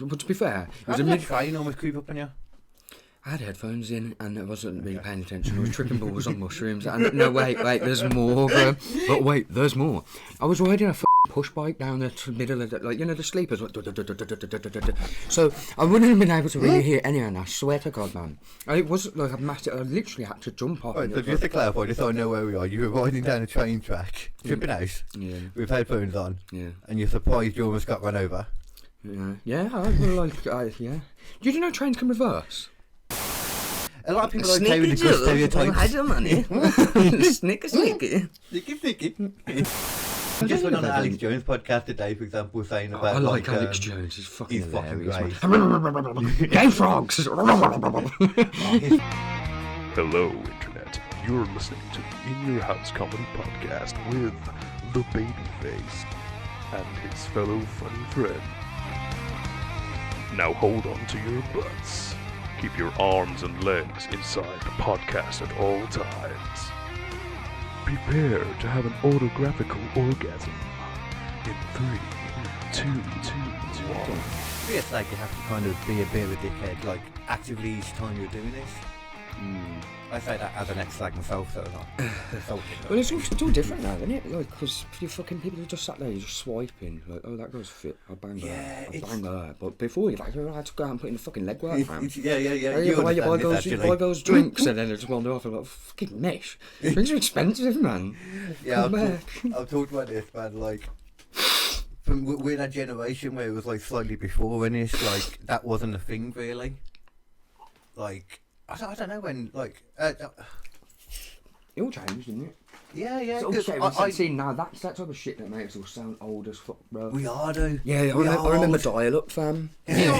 But to be fair, it was a train almost creep up on you. I had headphones in and I wasn't really paying attention. I was tripping balls on mushrooms. And no, wait, there's more, bro. But wait, there's more. I was riding a push bike down the middle of the, like, you know, the sleepers. So I wouldn't have been able to really hear any of it. I swear to God, man. It was like a massive. I literally had to jump off. Right, so just to clarify, just so I know where we are, you were riding down a train track, tripping out, with headphones on, and you're surprised you almost got run over. Yeah. Yeah. Did you know trains can reverse? A lot of people are okay with the good stereotypes. I don't money. Snicky. I just went on an Alex Jones podcast today, for example, saying about... I like Alex Jones, he's fucking hilarious. Great. Gay frogs! Hello, Internet. You're listening to the InYourHouse comedy podcast with the Babyface and his fellow funny friend. Now hold on to your butts. Keep your arms and legs inside the podcast at all times. Prepare to have an autographical orgasm in 3, 2, 1. It's like you have to kind of be a bit of a dickhead, like actively each time you're doing this. I say that as an ex-slag myself, so not. Well, it's all different now, isn't it? Like, because you fucking people are just sat there, you're just swiping, like, oh, that girl's fit, I'll bang her, I'll bang her. But before, you're like, I had to go out and put in the fucking legwork, fam. Yeah. You buy girls drinks, and then they just wander off and like, fucking mesh. Drinks are expensive, man. Yeah, I've talked about this, man, like, we're that generation where it was, like, slightly before, and it's, like, that wasn't a thing, really. Like... I don't know when, like... it all changed, didn't it? Yeah. It's all changed. See, now that's that type of shit that makes us sound old as fuck, bro. We are, though. Yeah, I remember dial-up, fam. Do you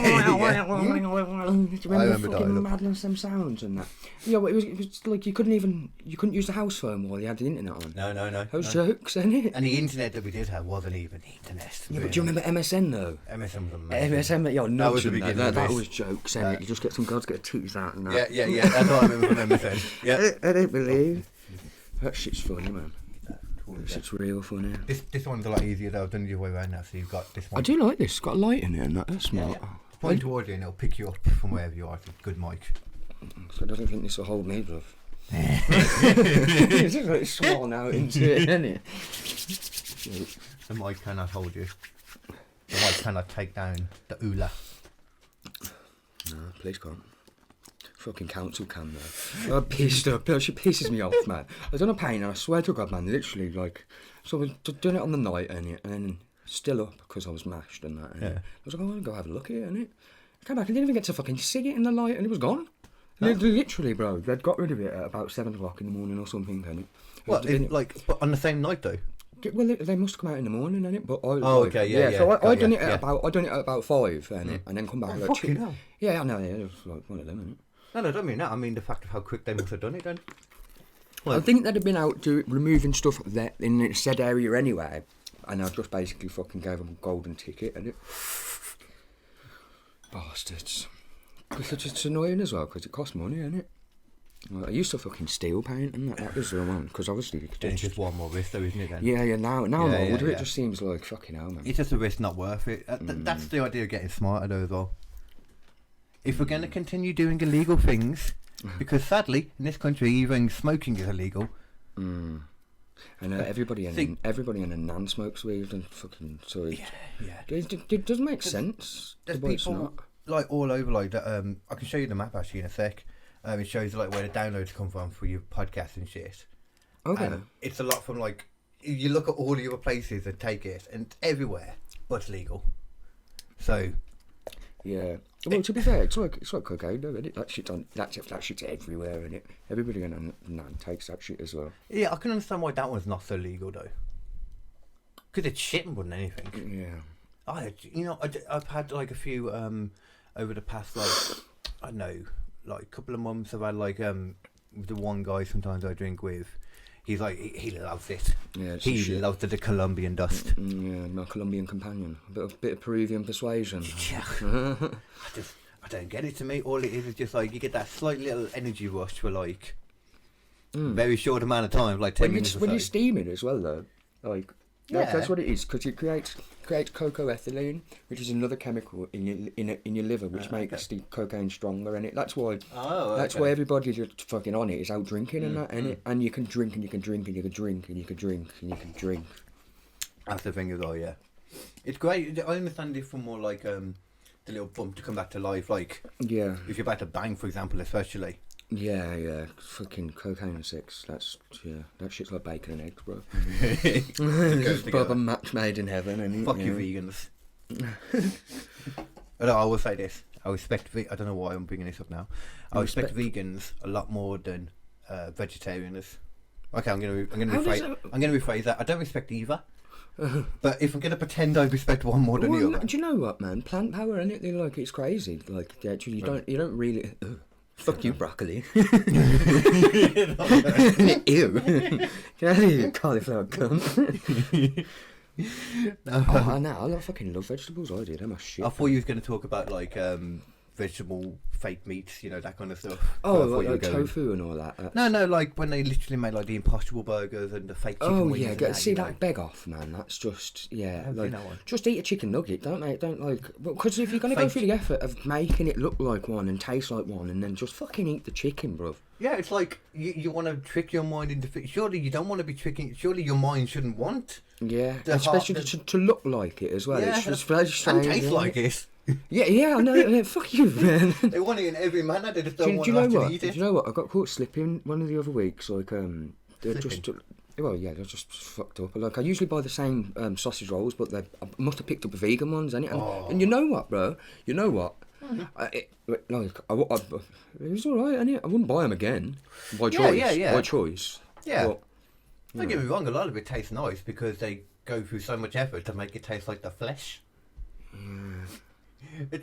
remember fucking madness, them sounds and that? Yeah, well, it was like you couldn't use the house phone while you had the internet on. No. Those jokes, innit? And the internet that we did have wasn't even the internet. Yeah, but do you remember MSN, though? MSN was amazing. MSN, yo, no, that was the beginning. That was jokes, innit? You just get some girls get their titties out and that. Yeah, that's what I remember from MSN. Yeah. I don't believe. That shit's funny, man. It's real funny. This one's a lot easier though. I've done the other way around now, so you've got this one. I do like this. It's got a light in it and that's smart. Yeah. Point towards you and it'll pick you up from wherever you are. It's a good mic. So I don't think this will hold me, bruv. It's just like sworn out into it, isn't it? The mic cannot hold you. The mic cannot take down the Hula. No, please can't. Fucking council can though. I'm pissed up. She pisses me off, man. I was on a pain and I swear to God, man, literally, like, so I was doing it on the night, and then still up because I was mashed and that. I was like, I want to go have a look at it, innit? I came back, I didn't even get to fucking see it in the light, and it was gone. Oh. Literally, bro, they'd got rid of it at about 7 o'clock in the morning or something, innit? What, but on the same night though? Well, they must come out in the morning, innit? But I So I done it at about 5, and then come back. Oh, like, fucking hell. Yeah, I know. Yeah, it was like one of them, innit? No, I don't mean that. I mean the fact of how quick they must have done it then. Well, I think they'd have been out removing stuff there in said area anyway, and I just basically fucking gave them a golden ticket, and it... Bastards. It's annoying as well, because it costs money, innit? Well, I used to fucking steal paint, and that was the one, because obviously... It's just one more risk though, isn't it then? Yeah, now I'm older, it just seems like fucking hell, man. It's just a risk not worth it. That's the idea of getting smarter though as well. If we're going to continue doing illegal things, because sadly in this country even smoking is illegal. And everybody in a nan smokes weed and fucking it doesn't make sense. There's people like all over like that. I can show you the map actually in a sec. It shows like where the downloads come from for your podcast and shit. Okay. And it's a lot from like you look at all the other places that take it and it's everywhere, but it's legal. So. Yeah. Well, to be fair, it's like cocaine, though, isn't it? That shit's everywhere, isn't it? Everybody in nan takes that shit as well. Yeah, I can understand why that one's not so legal though. Because it's shit more than anything. Yeah. I've had like a few over the past like I don't know, like couple of months. I've had like the one guy sometimes I drink with. He's like, he loves it. Yeah, he loves the Colombian dust. Yeah, my Colombian companion. A bit of Peruvian persuasion. Yeah. I don't get it. To me, all it is just like you get that slight little energy rush for like very short amount of time, like 10 minutes or so. When you steam it as well, though, like That's what it is, because it creates cocoethylene, which is another chemical in your liver, which makes the cocaine stronger, and that's why everybody that's fucking on it is out drinking and that, and you can drink and you can drink and you can drink and you can drink and you can drink. That's the thing as well, yeah. It's great. I understand it for more like the little bump to come back to life, like if you're about to bang, for example, especially. Yeah, fucking cocaine and sex. That shit's like bacon and eggs, bro. It's proper match made in heaven, and fuck you, vegans. I will say this: I respect. I don't know why I'm bringing this up now. I respect vegans a lot more than vegetarians. Okay, I'm gonna rephrase that. I don't respect either. But if I'm gonna pretend I respect one more than the other, do you know what, man? Plant power, innit? Like it's crazy. Like actually, you don't really. Fuck you, broccoli. Ew. Get out of here, cauliflower cunt. I fucking love vegetables. I did. I'm a shit. I thought you was going to talk about like vegetable fake meats, that kind of stuff. Oh, like tofu and all that. No, like when they literally made like the Impossible burgers and the fake chicken wings. Oh yeah, see that beg off, man. That's just just eat a chicken nugget, don't because if you're gonna go through the effort of making it look like one and taste like one, and then just fucking eat the chicken, bruv. Yeah, it's like you want to trick your mind into. Surely you don't want to be tricking. Surely your mind shouldn't want. Yeah, especially to look like it as well. Yeah, it's just very strange. And taste like it. Yeah, I know. Fuck you, man. They want it in every manner. They just don't want to actually eat it. Do you know what? I got caught slipping one of the other weeks. Like, they're just. They're just fucked up. Like, I usually buy the same sausage rolls, but I must have picked up the vegan ones, and you know what, bro? You know what? It was alright, innit? I wouldn't buy them again. By choice. Yeah. By choice. Yeah. Don't get me wrong, a lot of it tastes nice because they go through so much effort to make it taste like the flesh.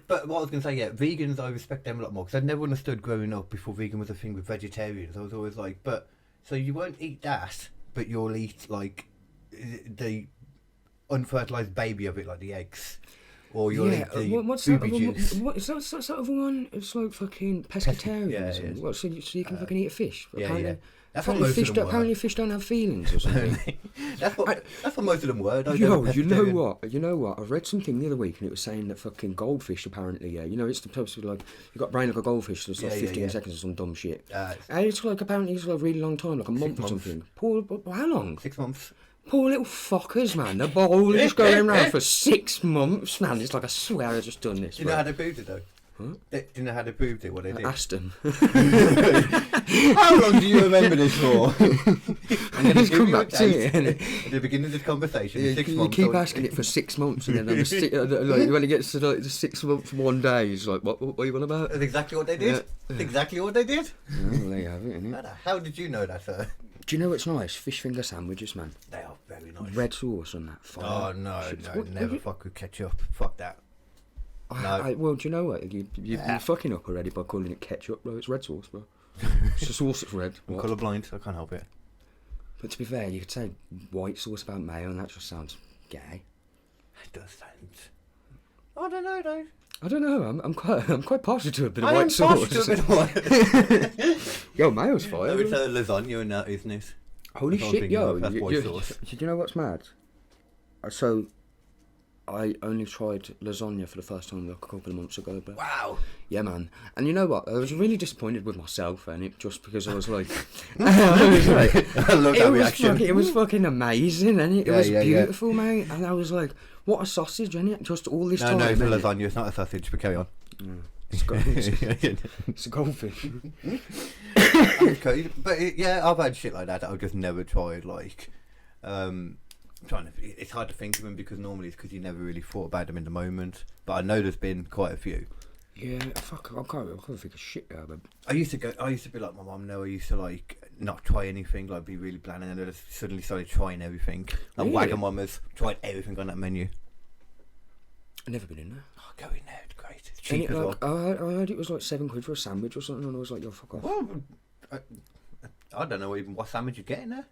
But what I was going to say, vegans, I respect them a lot more because I never understood growing up before vegan was a thing with vegetarians. I was always like, so you won't eat that, but you'll eat like the unfertilized baby of it, like the eggs. Or you'll eat the what's booby juice. What is that sort of one? It's like fucking pescatarianism. Yeah. So you can fucking eat a fish? Yeah. That's Apparently fish don't have feelings or something. that's what most of them were. You know what? I read something the other week and it was saying that fucking goldfish apparently, it's supposed to be like, you've got a brain like a goldfish, so it's like 15 seconds or some dumb shit. And it's like, apparently it's like a really long time, like a month or something. How long? 6 months. Poor little fuckers, man. The bowl is going around for 6 months, man. It's like, I swear I just done this. Do you know how they proved it though? Huh? Do you know how they proved it? What they did? I asked them. How long do you remember this for? And then come back to it. At the beginning of this conversation, you keep asking it for 6 months, and then when it gets to like the 6 months, 1 day, he's like, "What are you on about?" That's exactly what they did. That's exactly what they did. Well, there you have it, innit? How did you know that, sir? Do you know what's nice? Fish finger sandwiches, man. They are very nice. Red sauce on that. Oh no, never fuck with ketchup. Fuck that. No. Well, do you know what? You're fucking up already by calling it ketchup, bro. It's red sauce, bro. It's a sauce that's red. I'm colourblind, so I can't help it. But to be fair, you could say white sauce about mayo, and that just sounds gay. It does sound. I don't know, though. I don't know. I'm quite partial to a bit of white sauce. Yo, mayo's fire. It's a lasagna and that, isn't it? Holy shit, yo! Sauce. You know what's mad? So, I only tried lasagna for the first time like a couple of months ago, bro. Wow. Yeah, man. And you know what? I was really disappointed with myself, and it just because I was like, I love that reaction. It was fucking amazing, and it was beautiful, mate. And I was like, what a sausage, innit? Just all this time. No, it's a lasagna. It's not a sausage. But carry on. It's a goldfish. Okay, but I've had shit like that I've just never tried. Like, it's hard to think of them because normally it's because you never really thought about them in the moment. But I know there's been quite a few. Yeah, fuck, I can't think of shit now. But I used to be like my mum. No, I used to like not try anything, like be really bland, and then I just suddenly started trying everything. And Wagamama's tried everything on that menu. I've never been in there. Oh, go in there, it's great. It's cheap as well. I heard it was like £7 for a sandwich or something, and I was like, yo, fuck off. Well, I don't know even what sandwich you get in there.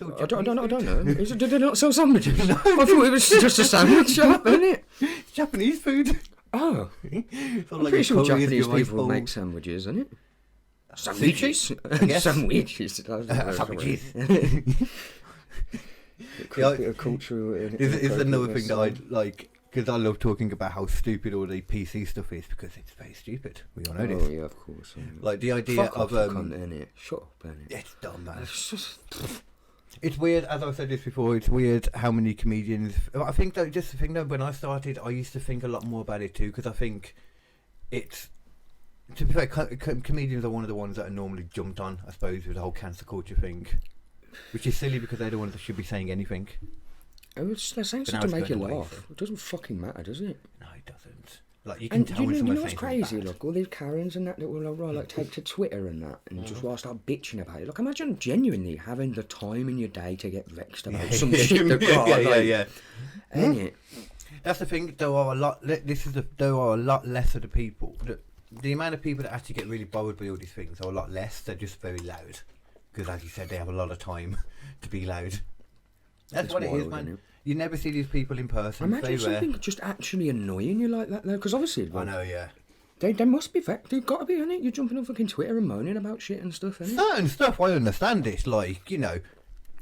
I don't know. Did they not sell sandwiches? No. I thought it was just a sandwich shop, isn't it? It's Japanese food. Oh. I'm pretty sure Japanese people will make sandwiches, isn't it? Sandwiches? Sandwiches. Sandwiches. Bit of cultural. It's another thing that I like, because I love talking about how stupid all the PC stuff is, because it's very stupid. We all know this. Oh yeah, of course. Like the idea Fuck of off, you cunt, innit? Shut up, innit? it's dumb, man. It's just. It's weird, as I've said this before, it's weird how many comedians... I think, though, just the thing, though, when I started, I used to think a lot more about it, too, because I think it's... To be fair, comedians are one of the ones that are normally jumped on, I suppose, with the whole cancel culture thing. Which is silly, because they're the ones that should be saying anything. They're saying But now something to it's make you going away, laugh. It doesn't fucking matter, does it? No, it doesn't. Like, you can And tell when you someone's know what's saying crazy? something bad. Look, all these Karens and that will like take to Twitter and that, and just while start bitching about it. Like, imagine genuinely having the time in your day to get vexed about some shit that yeah. Ain't it? That's the thing. There are a lot less of the people. The amount of people that actually get really bothered by all these things are a lot less. They're just very loud, because, as you said, they have a lot of time to be loud. That's It's what it is, wild, man. isn't it? You never see these people in person. Imagine It's very rare. something just actually annoying you like that, though, because obviously, I like, know, yeah. they must be vexed. They've got to be, innit? You're jumping on fucking Twitter and moaning about shit and stuff, innit? Certain stuff I understand. It's like, you know,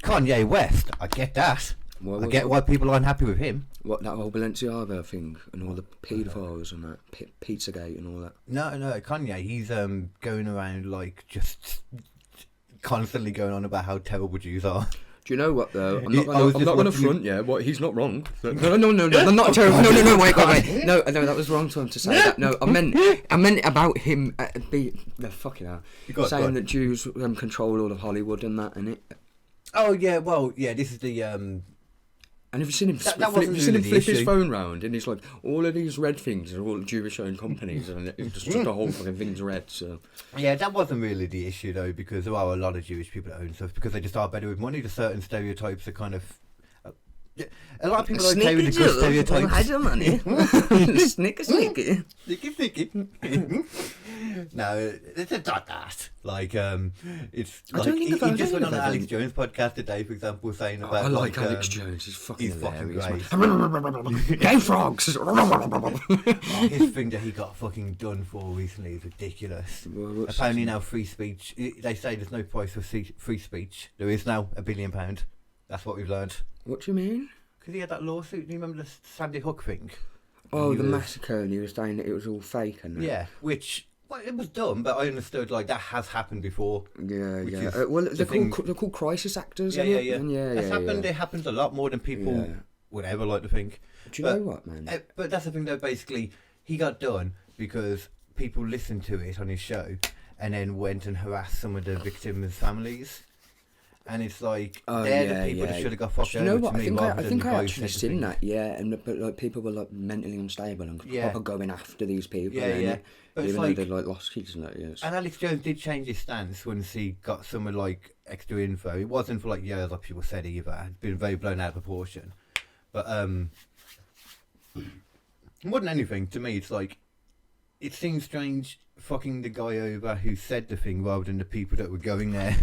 Kanye West. I get that. I get why people aren't happy with him. What, that whole Balenciaga thing and all the paedophiles and that Pizzagate and all that. No, Kanye. He's going around like just constantly going on about how terrible Jews are. Do you know what though? I'm I was not just going to watching front. Yeah, what? He's not wrong. No, I'm not terrible. No, wait. No, that was wrong to him to say that. No, I meant about him. Fucking hell. Saying that Jews control all of Hollywood and that, innit? Oh yeah, well yeah. This is the. And have you seen him? Flip his phone round, and he's like, all of these red things are all Jewish-owned companies, and it's just the whole fucking thing's red. So yeah, that wasn't really the issue though, because there are a lot of Jewish people that own stuff because they just are better with money. The certain stereotypes are kind of. A lot of people like say with the good stereotypes. Hide your money. Snicky. No, it's not that. Like, it's I like don't think he just went on Alex Jones' podcast today, for example, saying about. I like Alex Jones. He's fucking hilarious. Gay frogs. His thing that he got fucking done for recently is ridiculous. Well, Apparently now free speech. They say there's no price for free speech. There is now £1 billion. That's what we've learned. What do you mean? Because he had that lawsuit. Do you remember the Sandy Hook thing? Oh, the massacre, and he was saying that it was all fake and that. Yeah, which. Well, it was dumb, but I understood like that has happened before. Yeah. Well, they're called crisis actors. Yeah. It's happened. It happens a lot more than people would ever like to think. Do you know what, man? But that's the thing, though. Basically, he got done because people listened to it on his show, and then went and harassed some of the victims' families. And it's like they're the people that should have got fucked over. You know what? I think I actually seen that. Yeah, but like people were like mentally unstable and proper going after these people. Yeah. But even it's though they like lost kids and that. Yes. And Alex Jones did change his stance once he got some like extra info. It wasn't for like other people said either. It's been very blown out of proportion. But more than anything, to me, it's like it seems strange fucking the guy over who said the thing rather than the people that were going there.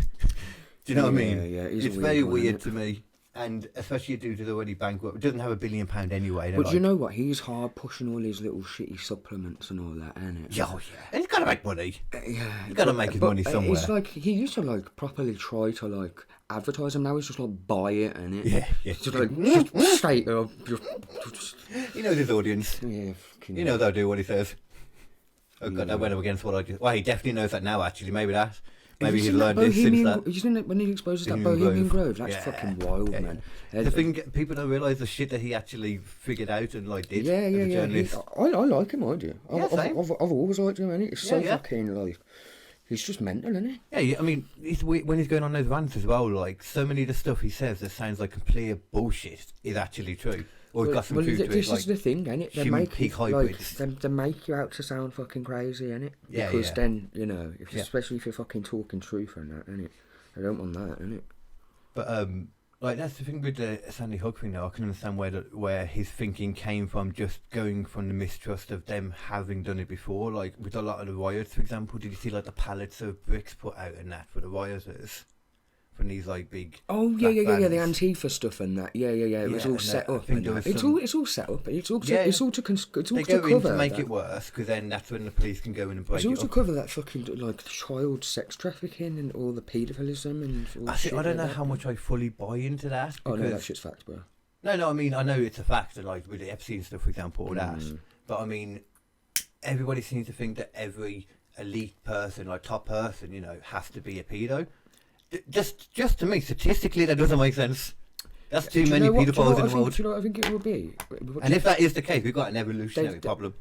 Do you know what I mean? Yeah. It's very weird to me. And especially a dude who's already bankrupt. It doesn't have £1 billion anyway. But you know what? He's hard pushing all these little shitty supplements and all that, ain't it? Yeah. And he's got to make money. Yeah. He's got to make his money somewhere. It's like, he used to like properly try to like advertise them. Now he's just like buy it, innit? Yeah. Just like straight up. He knows his audience. Yeah. He knows I'll do what he says. Oh god, that went up against what I just... Well, he definitely knows that now, actually. Maybe he's learned this since that. You seen it when he exposes that Bohemian Grove? That's fucking wild, man. The thing, people don't realise the shit that he actually figured out and like did. Yeah. I like him, I do. I've always liked him, innit? It's so fucking like... He's just mental, isn't he? Yeah, I mean, when he's going on those rants as well, like, so many of the stuff he says that sounds like complete bullshit is actually true. Or got some truth to it. This is the thing, innit? They make you, like, they make you out to sound fucking crazy, innit? Because then, you know, especially if you're fucking talking truth and that, innit? I don't want that, innit? But, like, that's the thing with the Sandy Hook thing, though. I can understand where his thinking came from, just going from the mistrust of them having done it before. Like, with a lot of the riots, for example, did you see, like, the pallets of bricks put out and that for the rioters? from these like big. Oh yeah, black the vans. Antifa stuff and that. Yeah. It was Yeah, all and set I up. think And there that. was It's some- all set up. It's all to, Yeah. it's all to They cover go in to make that. it worse because then that's when the police can go in and break It's it all to up. cover that fucking like child sex trafficking and all the paedophilism and all I don't like know that. how much I fully buy into that. Oh no, that because- shit's facts, bro. No, I mean, I know it's a fact, and like with the Epstein stuff, for example, or that. Mm. But I mean, everybody seems to think that every elite person, like top person, you know, has to be a pedo. Just to me, statistically, that doesn't make sense. That's too many paedophiles in the world. Do you know what I think it will be? And if that is the case, we've got an evolutionary problem.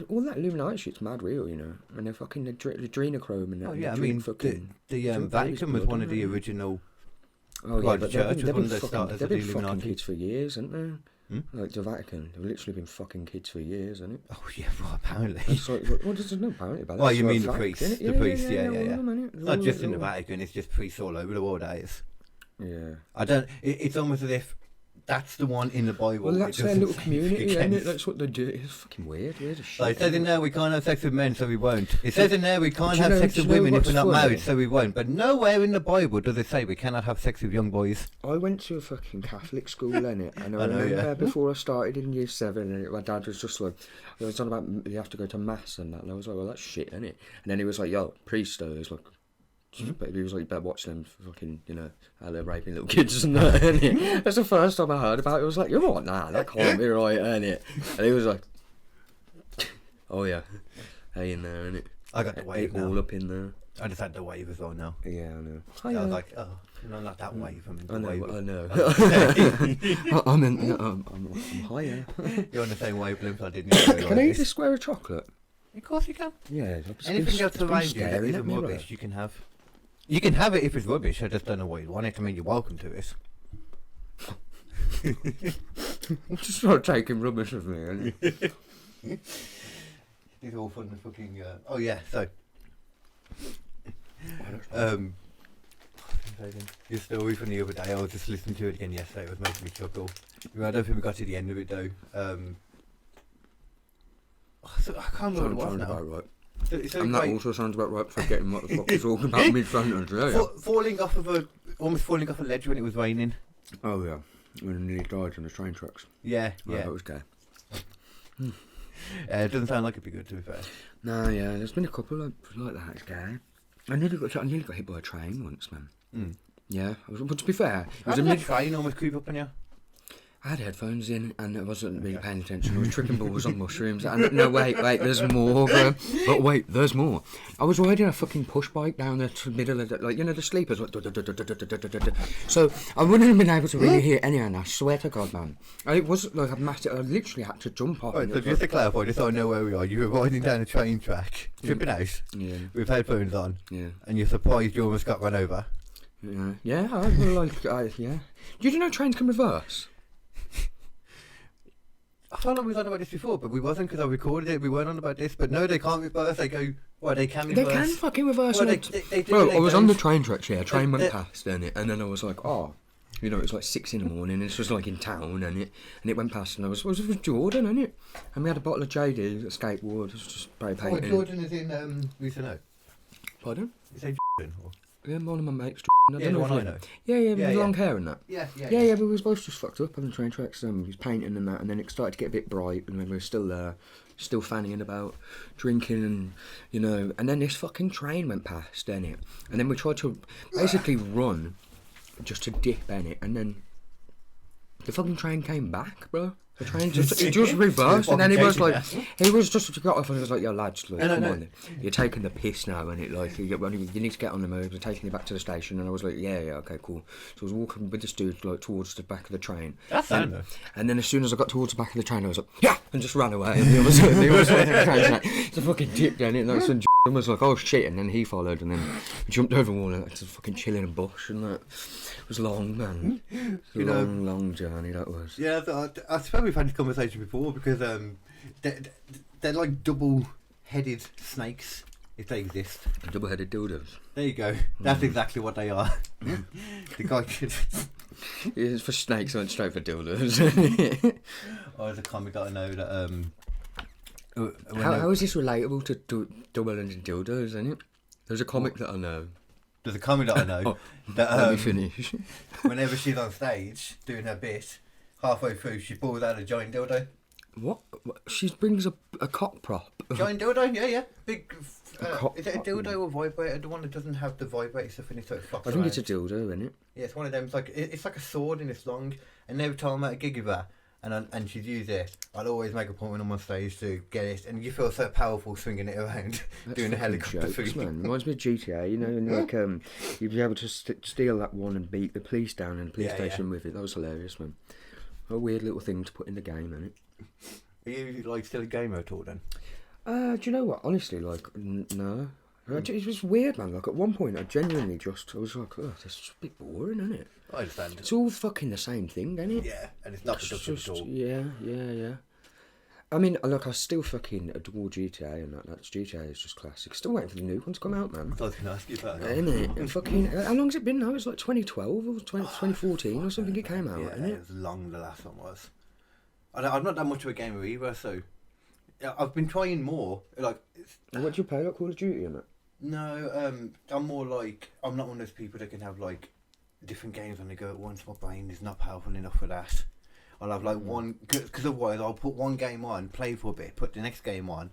All that Illuminati shit's mad real, you know. And they're fucking adrenochrome and that. Oh and yeah, I they mean, drink fucking. the drink Vatican was blood, one of the don't they? original. Oh yeah, Like, but the church was they've one been of the starters they've of the been fucking Illuminati. kids for years, haven't they? Hmm? Like the Vatican, they've literally been fucking kids for years, hasn't it? Oh yeah, well, apparently. It's like, what does no apparently about that? Well, It's you like mean the fact, priests? innit? The priests, yeah. all of them, innit? It's not All- just in the all- Vatican; it's just priests all over the world. That is. Yeah. I don't. It's almost as if that's the one in the Bible. Well, it that's their doesn't little speak community, isn't it? against. That's what they do. It's fucking weird as shit. Like, it says in there we can't have sex with men, so we won't. It says in there we can't Do you have know- sex do with you know women if what's we're not funny? married, so we won't. But nowhere in the Bible does it say we cannot have sex with young boys. I went to a fucking Catholic school, innit? And I I know, remember yeah. before I started in year 7, and my dad was just like, it was on about you have to go to mass and that, and I was like, well, that's shit, innit? And then he was like, yo, priest though, he's like, but he was like, you better watch them fucking, you know, how they're raping little kids and that, innit? That's the first time I heard about it. I was like, you're what? Nah, that can't be right, innit? And he was like, oh yeah, hey in there, innit? I got the wave all now. up in there. I just had the wave as well now. Yeah, I know. So I was like, oh, no, not that wave. I mean, the I know, wave. I of- know. I'm higher. You're on the same wavelength. I didn't even Can I eat realise. this square of chocolate? Of course you can. Yeah. Anything else around you that isn't rubbish, you can have. You can have it if it's rubbish. I just don't know what you want it. I mean, you're welcome to it. I'm just not taking rubbish with me. These are all fun and fucking. Oh yeah, so. Your story from the other day. I was just listening to it again yesterday. It was making me chuckle. I don't think we got to the end of it though. So I can't remember what it was now. about right. So And that like, also sounds about right, forgetting what the fuck you're talking about mid-sentence. Yeah. falling off of almost falling off a ledge when it was raining. Oh yeah, when I nearly died on the train tracks. Yeah, Oh, yeah. that was gay. It doesn't sound like it'd be good to be fair. No, yeah, there's been a couple like that. It's gay. I nearly got hit by a train once, man. Mm. Yeah, but to be fair, it How was did a that mid. train almost creep up on you? I had headphones in and I wasn't really paying attention. I was tripping balls on mushrooms. And no, wait, there's more, bro. But wait, there's more. I was riding a fucking push bike down the middle of the, like, you know, the sleepers. Like, so I wouldn't have been able to really hear any of it. I swear to God, man. It was like a massive. I literally had to jump off. Right, and so it was just to like- clarify, just so I know where we are, you were riding down a train track, tripping out, yeah, with headphones on, yeah, and you're surprised you almost got run over. yeah. I was like, yeah. Did you know trains can reverse? I felt like we was on about this before, but we wasn't because I recorded it. We weren't on about this, but no, they can't reverse. They go, well, they can They reverse. can fucking reverse. Well, and they do, Bro, they I was on the don't. train tracks, yeah. A train went they- past, and then I was like, oh, you know, it was like 6 in the morning. This was like in town, and it went past, and I was with Jordan, and we had a bottle of JD, skateboard, it was just spray Oh, painting. Jordan is in Luciano. Pardon? You say Jordan? Or? Yeah, one of my mates. I Yeah, don't the know one if I you- know. Yeah, with Yeah, long yeah. hair and that. Yeah, Yeah, but we was both just fucked up on the train tracks. He was painting and that, and then it started to get a bit bright, and then we were still there, still fanning about, drinking, and you know, and then this fucking train went past, didn't it? And then we tried to basically run, just to dip in it, and then the fucking train came back, bro. The train just reversed, and then he was like, just got off, and he was like, "Yo, lads, like, come on, you're taking the piss now, and it like you need to get on the move. We're taking you back to the station." And I was like, "Yeah, okay, cool." So I was walking with this dude like towards the back of the train. That's fine though. And then as soon as I got towards the back of the train, I was like, "Yeah!" and just ran away. And the other side of the train, like, it's a fucking dip down it. And that's when Jordan was like, "Oh shit!" And then he followed, and then we jumped over the wall and had to fucking chill in a bush, and that it was long, man. It was a long journey that was. Yeah, I suppose we've had this conversation before because they're like double-headed snakes if they exist. Double-headed dildos. There you go. That's exactly what they are. The guy could. It's for snakes, I went straight for dildos. Oh, there's a comic that I know that How is this relatable to double-ended dildos, isn't it? There's a comic that I know. There's a comic that I know that Let me finish. whenever she's on stage doing her bit, halfway through she pulls out a giant dildo. What? She brings a cock prop. Giant dildo, yeah. Big. cock Is it a prop, dildo or vibrator? The one that doesn't have the vibrator stuff in it, so it flops I think around. it's a dildo, isn't it? Yeah, it's one of them. It's like a sword and it's long. And every time I'm at a gig with her and she'd use it, I'd always make a point when I'm on stage to get it. And you feel so powerful swinging it around, That's doing a fucking helicopter jokes, thing. man. Reminds me of GTA, you know, and like you'd be able to steal that one and beat the police down in the police station with it. That was hilarious, man. A weird little thing to put in the game, isn't it? Are you like still a gamer at all then? Do you know what? Honestly, like, no. It was weird, man. Like, at one point, I was like, oh, this is a bit boring, isn't it? I understand. It's all fucking the same thing, isn't it? Yeah, and it's not productive at all. Yeah. I mean, look, I still fucking adore GTA, and that's GTA is just classic. Still waiting for the new one to come out, man. I was going to ask you about that. Isn't it? And fucking, how long's it been now? It's like 2012 or 2014 or something it came out, Yeah, isn't it it? was long, the last one was. I'm not that much of a gamer either, so I've been trying more. Like, What do you play, like Call of Duty and that? no, I'm more like, I'm not one of those people that can have like different games on the go at once. My brain is not powerful enough for that. I'll have like one, because otherwise I'll put one game on, play for a bit, put the next game on,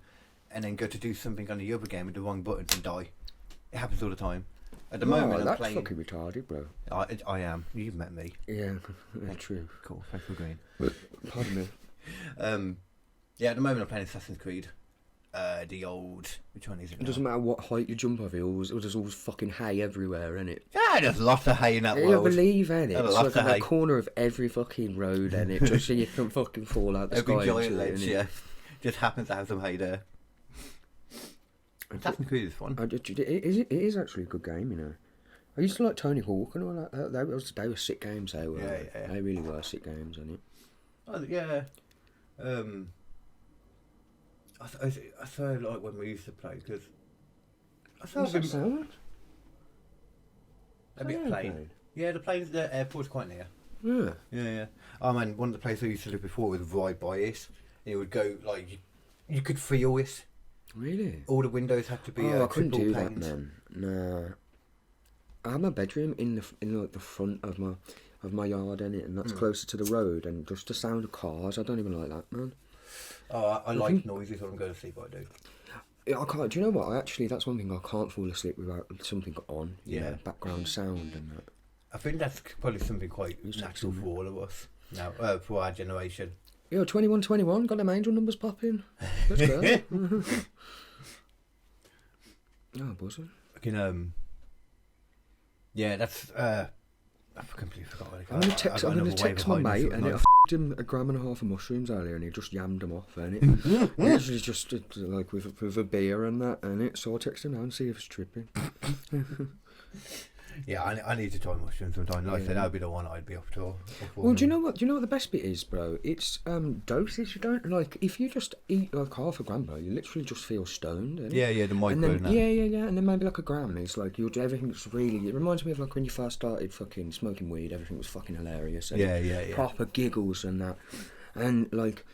and then go to do something on the other game with the wrong button and die. It happens all the time. At the moment, I'm that's playing. fucking retarded, bro. I am. You've met me. Yeah, true. Cool. Thanks for agreeing. Pardon me. Yeah, at the moment I'm playing Assassin's Creed. The old, which one is it? It doesn't matter what height you jump over, there's always fucking hay everywhere, innit? Yeah, there's lots of hay in that I world. believe, innit? There's It's lots like of on hay. the corner of every fucking road, innit? Just so you can fucking fall out the Every sky. giant into it, ledge, innit? yeah, just happens to have some hay there. Assassin's Creed is fun. It is actually a good game, you know. I used to like Tony Hawk and all that. They were sick games, they were. Yeah. They really were sick games, innit? Oh, yeah. I so like when we used to play because I saw What's that sound? a bit plane. Yeah, the airport's quite near. Yeah. Yeah. Oh man, one of the places I used to live before was right by it. It would go like you could feel it. Really? All the windows had to be. I couldn't triple do that, panes. man. No. I have my bedroom in like the front of my yard, innit, and that's closer to the road, and just the sound of cars. I don't even like that, man. Oh, I like noises when I'm going to sleep. I do. Yeah, I can't. Do you know what? That's one thing I can't fall asleep without something on. You Yeah. know, background sound and that. I think that's probably something quite natural for all of us now, for our generation. Yo, 2121, got them angel numbers popping. Let's go. Oh, buzzing. Fucking yeah, that's I completely forgot what it I'm gonna text my mate, and I f***ed him a gram and a half of mushrooms earlier, and he just yammed them off, and it literally just like with a beer and that, and it. So I'll text him now and see if it's tripping. Yeah, I need to try mushrooms sometime. Like I said, that would be the one I'd be up to. Well, do you know what? Do you know what the best bit is, bro? It's dosage. You don't like if you just eat like half a gram, bro. You literally just feel stoned. Innit? Yeah, the micro. And then, and that. yeah, and then maybe like a gram. It's like everything's really. It reminds me of like when you first started fucking smoking weed. Everything was fucking hilarious. And Yeah. proper giggles and that, and like.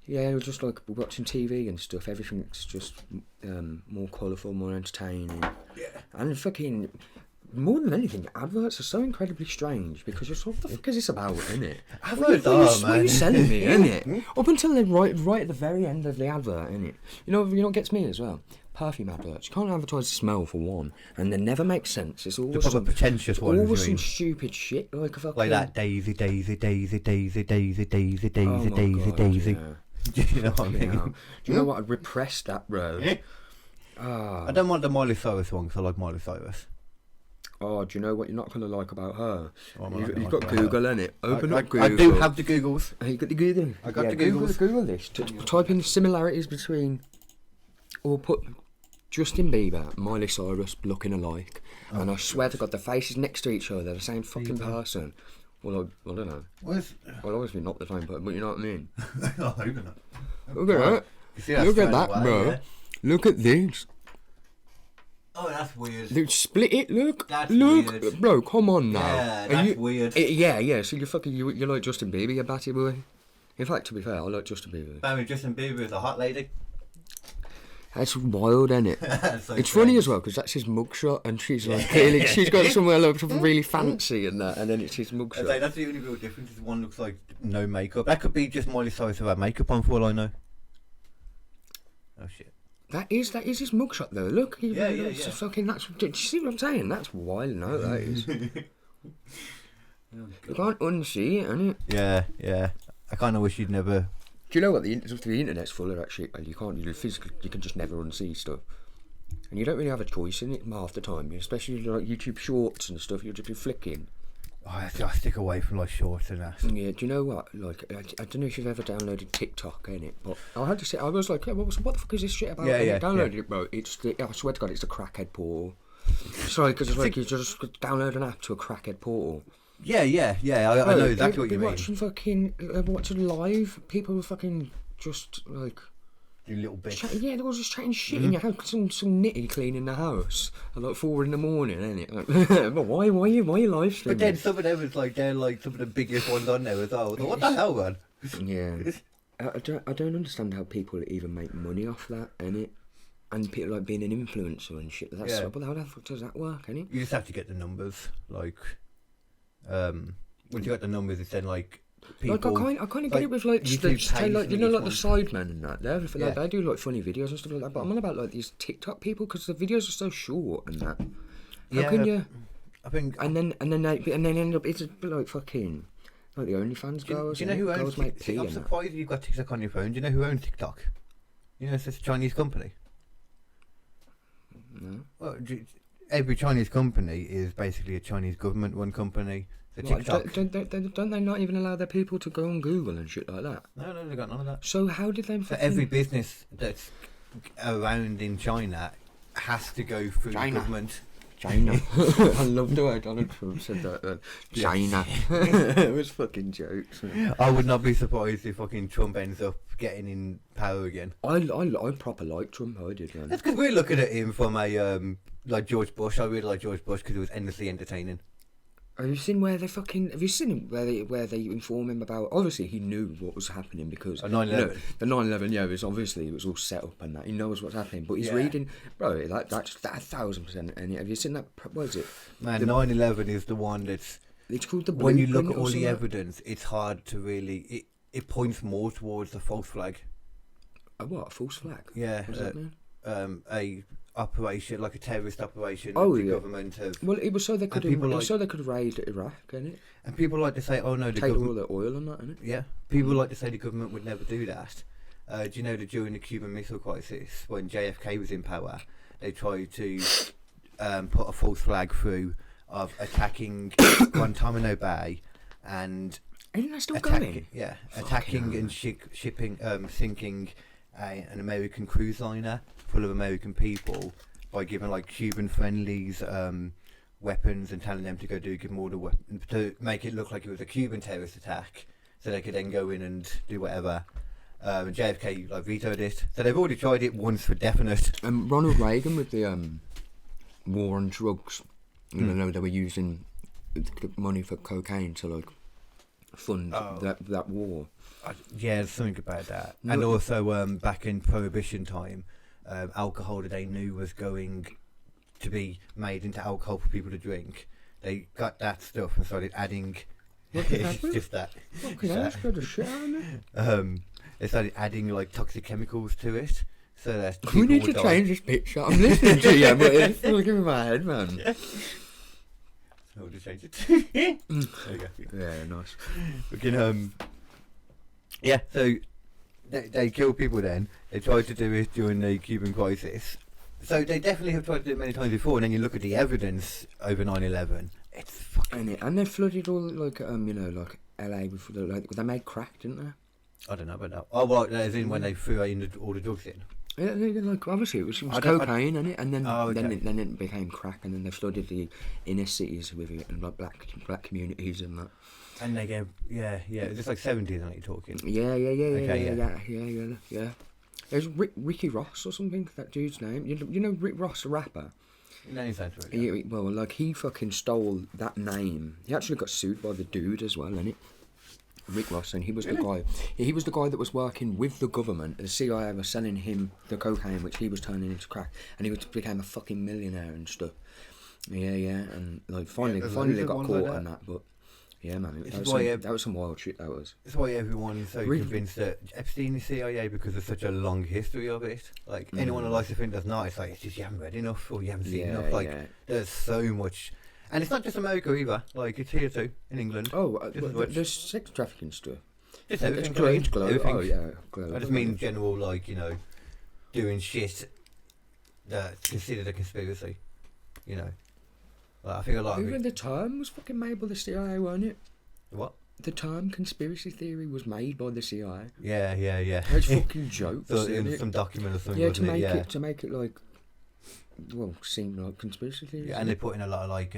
Yeah, it was just like watching TV and stuff. Everything's just more colourful, more entertaining. Yeah. And fucking, more than anything, adverts are so incredibly strange because you're sort of, what the fuck is this about, innit? Adverts What are, are you man. selling me, innit? Up until they're right at the very end of the advert, innit? You know what gets me as well? Perfume adverts. You can't advertise the smell for one, and they never make sense. It's always proper pretentious ones, always you some mean? stupid shit like a fucking Like that Daisy. Oh my God, Daisy. yeah. Do you know what I mean? Yeah. Do you know what? I'd repress that, bro. I don't want the Miley Cyrus one because I like Miley Cyrus. Oh, do you know what you're not going to like about her? What am I not You've gonna got like about Google, innit? Open up Google. I do have the Googles. Oh, you got the Google? I got the Googles. Google this. Type in similarities between, or put Justin Bieber, Miley Cyrus looking alike, and I swear to God, the faces next to each other, they're the same fucking person. Well, I don't know. Where's... Well, obviously not the same person, but you know what I mean. I hope not. Look at that. You see that Look at straight that, away, bro. yeah? Look at this. Oh, that's weird. Look, split it. Look. That's look, weird. bro. Come on now. Yeah, Are that's you- weird. Yeah. So you're like Justin Bieber, you batty boy. In fact, to be fair, I like Justin Bieber. Family Justin Bieber is a hot lady. That's wild, isn't it? So It's strange. funny as well because that's his mugshot, and she's like clearly she's got somewhere like something really fancy and that, and then it's his I'd mugshot. say that's the only real difference. Is one looks like no makeup. That could be just Miley Cyrus without makeup on, for all I know. Oh shit. That is his mugshot though. Look, Yeah. fucking. That's. Do you see what I'm saying? That's wild. No, that is. You can't unsee it, innit? Yeah. I kind of wish you'd never. Do you know what the internet's full of that shit? You can't. You can just never unsee stuff, and you don't really have a choice in it half the time. Especially like YouTube Shorts and stuff. You'll just be flicking. Oh, I stick away from like shorts and that. Yeah. Do you know what? Like, I don't know if you've ever downloaded TikTok, innit? But I had to say, I was like, what the fuck is this shit about? Yeah, And I yeah, downloaded it, bro. I swear to God, it's the crackhead portal. Sorry, because it's like you just download an app to a crackhead portal. Yeah. I know exactly what you mean. Watching live. People were fucking just like. You little bitch. Yeah, they were just chatting shit in your house. Some nitty cleaning the house at like 4 a.m, innit? Like, but why are you live streaming? But then some of them was like they're like some of the biggest ones on there as well. What the hell, man? Yeah, I don't understand how people even make money off that, innit? And people like being an influencer and shit. That's Yeah. but how the fuck does that work, innit? You just have to get the numbers. Like, once you got the numbers, it's then like people. Like I kind of get it with like, YouTube say, like you know, like the pays for each Sidemen and that. They do like funny videos and stuff like that. But I'm on about like these TikTok people because the videos are so short and that. How can you? I think. And then end up it's a bit like fucking like the OnlyFans girls. Do you know who owns girls make TikTok? tea I'm and that. surprised you've got TikTok on your phone. Do you know who owns TikTok? You know, it's just a Chinese company. No. Well, every Chinese company is basically a Chinese government-run company. So Like, TikTok. don't they not even allow their people to go on Google and shit like that? No, they got none of that. So how did they? So every business that's around in China has to go through the China. government. China. I love the way Donald Trump said that. China. It was fucking jokes. I would not be surprised if fucking Trump ends up getting in power again. I proper like Trump. I did, man. That's because we're looking at him from a like George Bush. I really like George Bush because it was endlessly entertaining. Have you seen where they fucking? Have you seen him where they inform him about? Obviously, he knew what was happening because 9/11. The 9/11. Yeah, it was all set up and that. He knows what's happening, but he's reading, bro. That's 1,000%. And have you seen that? What is it? Man, 9/11 is the one that's. It's called the. When you look Blueprint at or all the something. evidence, it's hard to really. It points more towards the false flag. A what? A false flag? Yeah, What does that mean? a operation like a terrorist operation. Oh, that the yeah. government have. Well, it was so they could. people It like- was so they could raid Iraq, isn't it? And people like to say, "Oh no, the Take all government." the oil and that, innit? Yeah, people like to say the government would never do that. Do you know that during the Cuban Missile Crisis, when JFK was in power, they tried to put a false flag through of attacking Guantanamo Bay and Isn't that still going? attacking and shipping, sinking an American cruise liner full of American people by giving like Cuban friendlies weapons and telling them to go give them all the weapons to make it look like it was a Cuban terrorist attack, so they could then go in and do whatever. And JFK like vetoed it, so they've already tried it once for definite. Ronald Reagan with the war on drugs. You know, they were using the money for cocaine to like fund that war. Yeah, there's something about that. No. And also back in Prohibition time, alcohol that they knew was going to be made into alcohol for people to drink, they got that stuff and started adding. It's just that. Fucking hell, that's got the shit out of me. They started adding like toxic chemicals to it, so that We people need to would die. change this picture. I'm listening to you, but it's still giving my head, man. So we'll just change it. There you go. Yeah, nice. We can, yeah, so they killed people then. They tried to do it during the Cuban crisis. So they definitely have tried to do it many times before, and then you look at the evidence over 9/11, it's fucking... And they flooded all, like, like LA with, like, they made crack, didn't they? I don't know about that. Oh, well, as in when they threw all the drugs in. Yeah, like, obviously it was I don't- cocaine, innit? And then, Oh, okay. then it became crack, and then they flooded the inner cities with it, and like black communities and that. And they gave, yeah, it's like 70s, aren't you talking? Yeah. There's Ricky Ross or something, that dude's name. You know Rick Ross, a rapper? No, sounds right. Well, like, he fucking stole that name. He actually got sued by the dude as well, innit? Rick Ross, and he was the guy. He was the guy that was working with the government. The CIA was selling him the cocaine, which he was turning into crack, and he became a fucking millionaire and stuff. Yeah, and like finally got caught on that, but. Yeah, man, that was some wild shit, that was. That's why everyone's so convinced that Epstein is CIA, because there's such a long history of it. Like, anyone who likes to think that's not, it's like, it's just you haven't read enough, or you haven't seen enough. Like, there's so much. And it's not just America either. Like, it's here too, in England. Oh, there's sex trafficking stuff. Just everything. It's globe. Oh, yeah, globe. I just mean general, like, you know, doing shit that's considered a conspiracy, you know. Like, I think a lot Even the term was fucking made by the CIA, wasn't it? What? The term conspiracy theory was made by the CIA. Yeah. It's fucking jokes. So in some document or something. Yeah, to make it like, well, seem like conspiracy theory. Yeah, and they put in a lot of like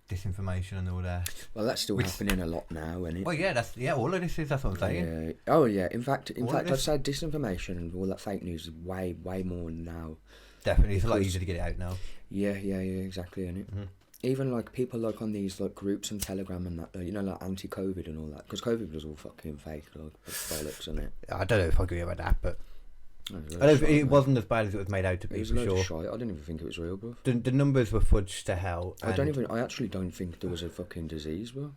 disinformation and all that. Well, that's still happening a lot now, isn't it? Well, yeah, all of this is, that's what I'm saying. Yeah. Oh yeah. In fact, I'd say disinformation and all that fake news is way more now. Definitely, it's a lot easier to get it out now. Yeah, exactly, isn't it? Mm-hmm. Even like people like on these like groups on Telegram and that, you know, like anti-COVID and all that, because COVID was all fucking fake, like bollocks, isn't it? I don't know if I agree about that, but it wasn't as bad as it was made out to be, for sure. I didn't even think it was real, bro. The numbers were fudged to hell. I actually don't think there was a fucking disease, bro.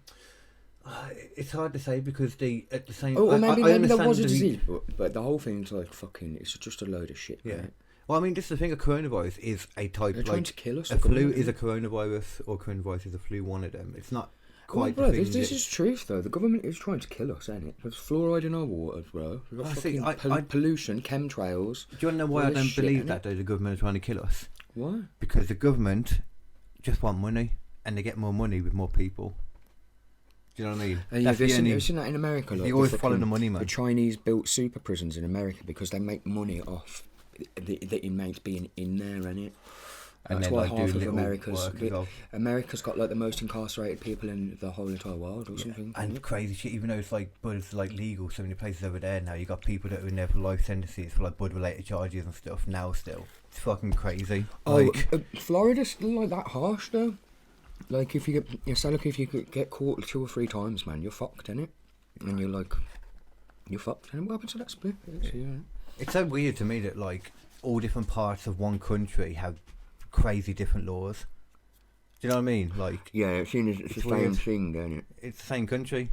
It's hard to say because at the same. Maybe there was a disease, but the whole thing's like fucking. It's just a load of shit. Yeah. Right? Well, I mean, this is the thing. A coronavirus is a type. They're trying to kill us. A flu is a coronavirus, or coronavirus is a flu. One of them. It's not quite. Bro, this is truth though. The government is trying to kill us, ain't it? There's fluoride in our water, bro. We've got fucking pollution, chemtrails. Do you want to know why I don't believe that though? The government are trying to kill us. Why? Because the government just want money, and they get more money with more people. Do you know what I mean? Have you seen that in America? Like, they always follow the money, man. The Chinese built super prisons in America because they make money off the inmates being in there, innit? And that's why half of America's got like the most incarcerated people in the whole entire world or something. And crazy shit, even though it's like Bud's like legal, so many places over there now, you got people that are in there for life sentences for like Bud related charges and stuff now still. It's fucking crazy. Florida's still like that harsh though. Like if you get caught 2 or 3 times, man, you're fucked, innit? And you're fucked. And what happens to that split? It's so weird to me that like all different parts of one country have crazy different laws. Do you know what I mean? Like, yeah, it's the same thing, don't it? It's the same country.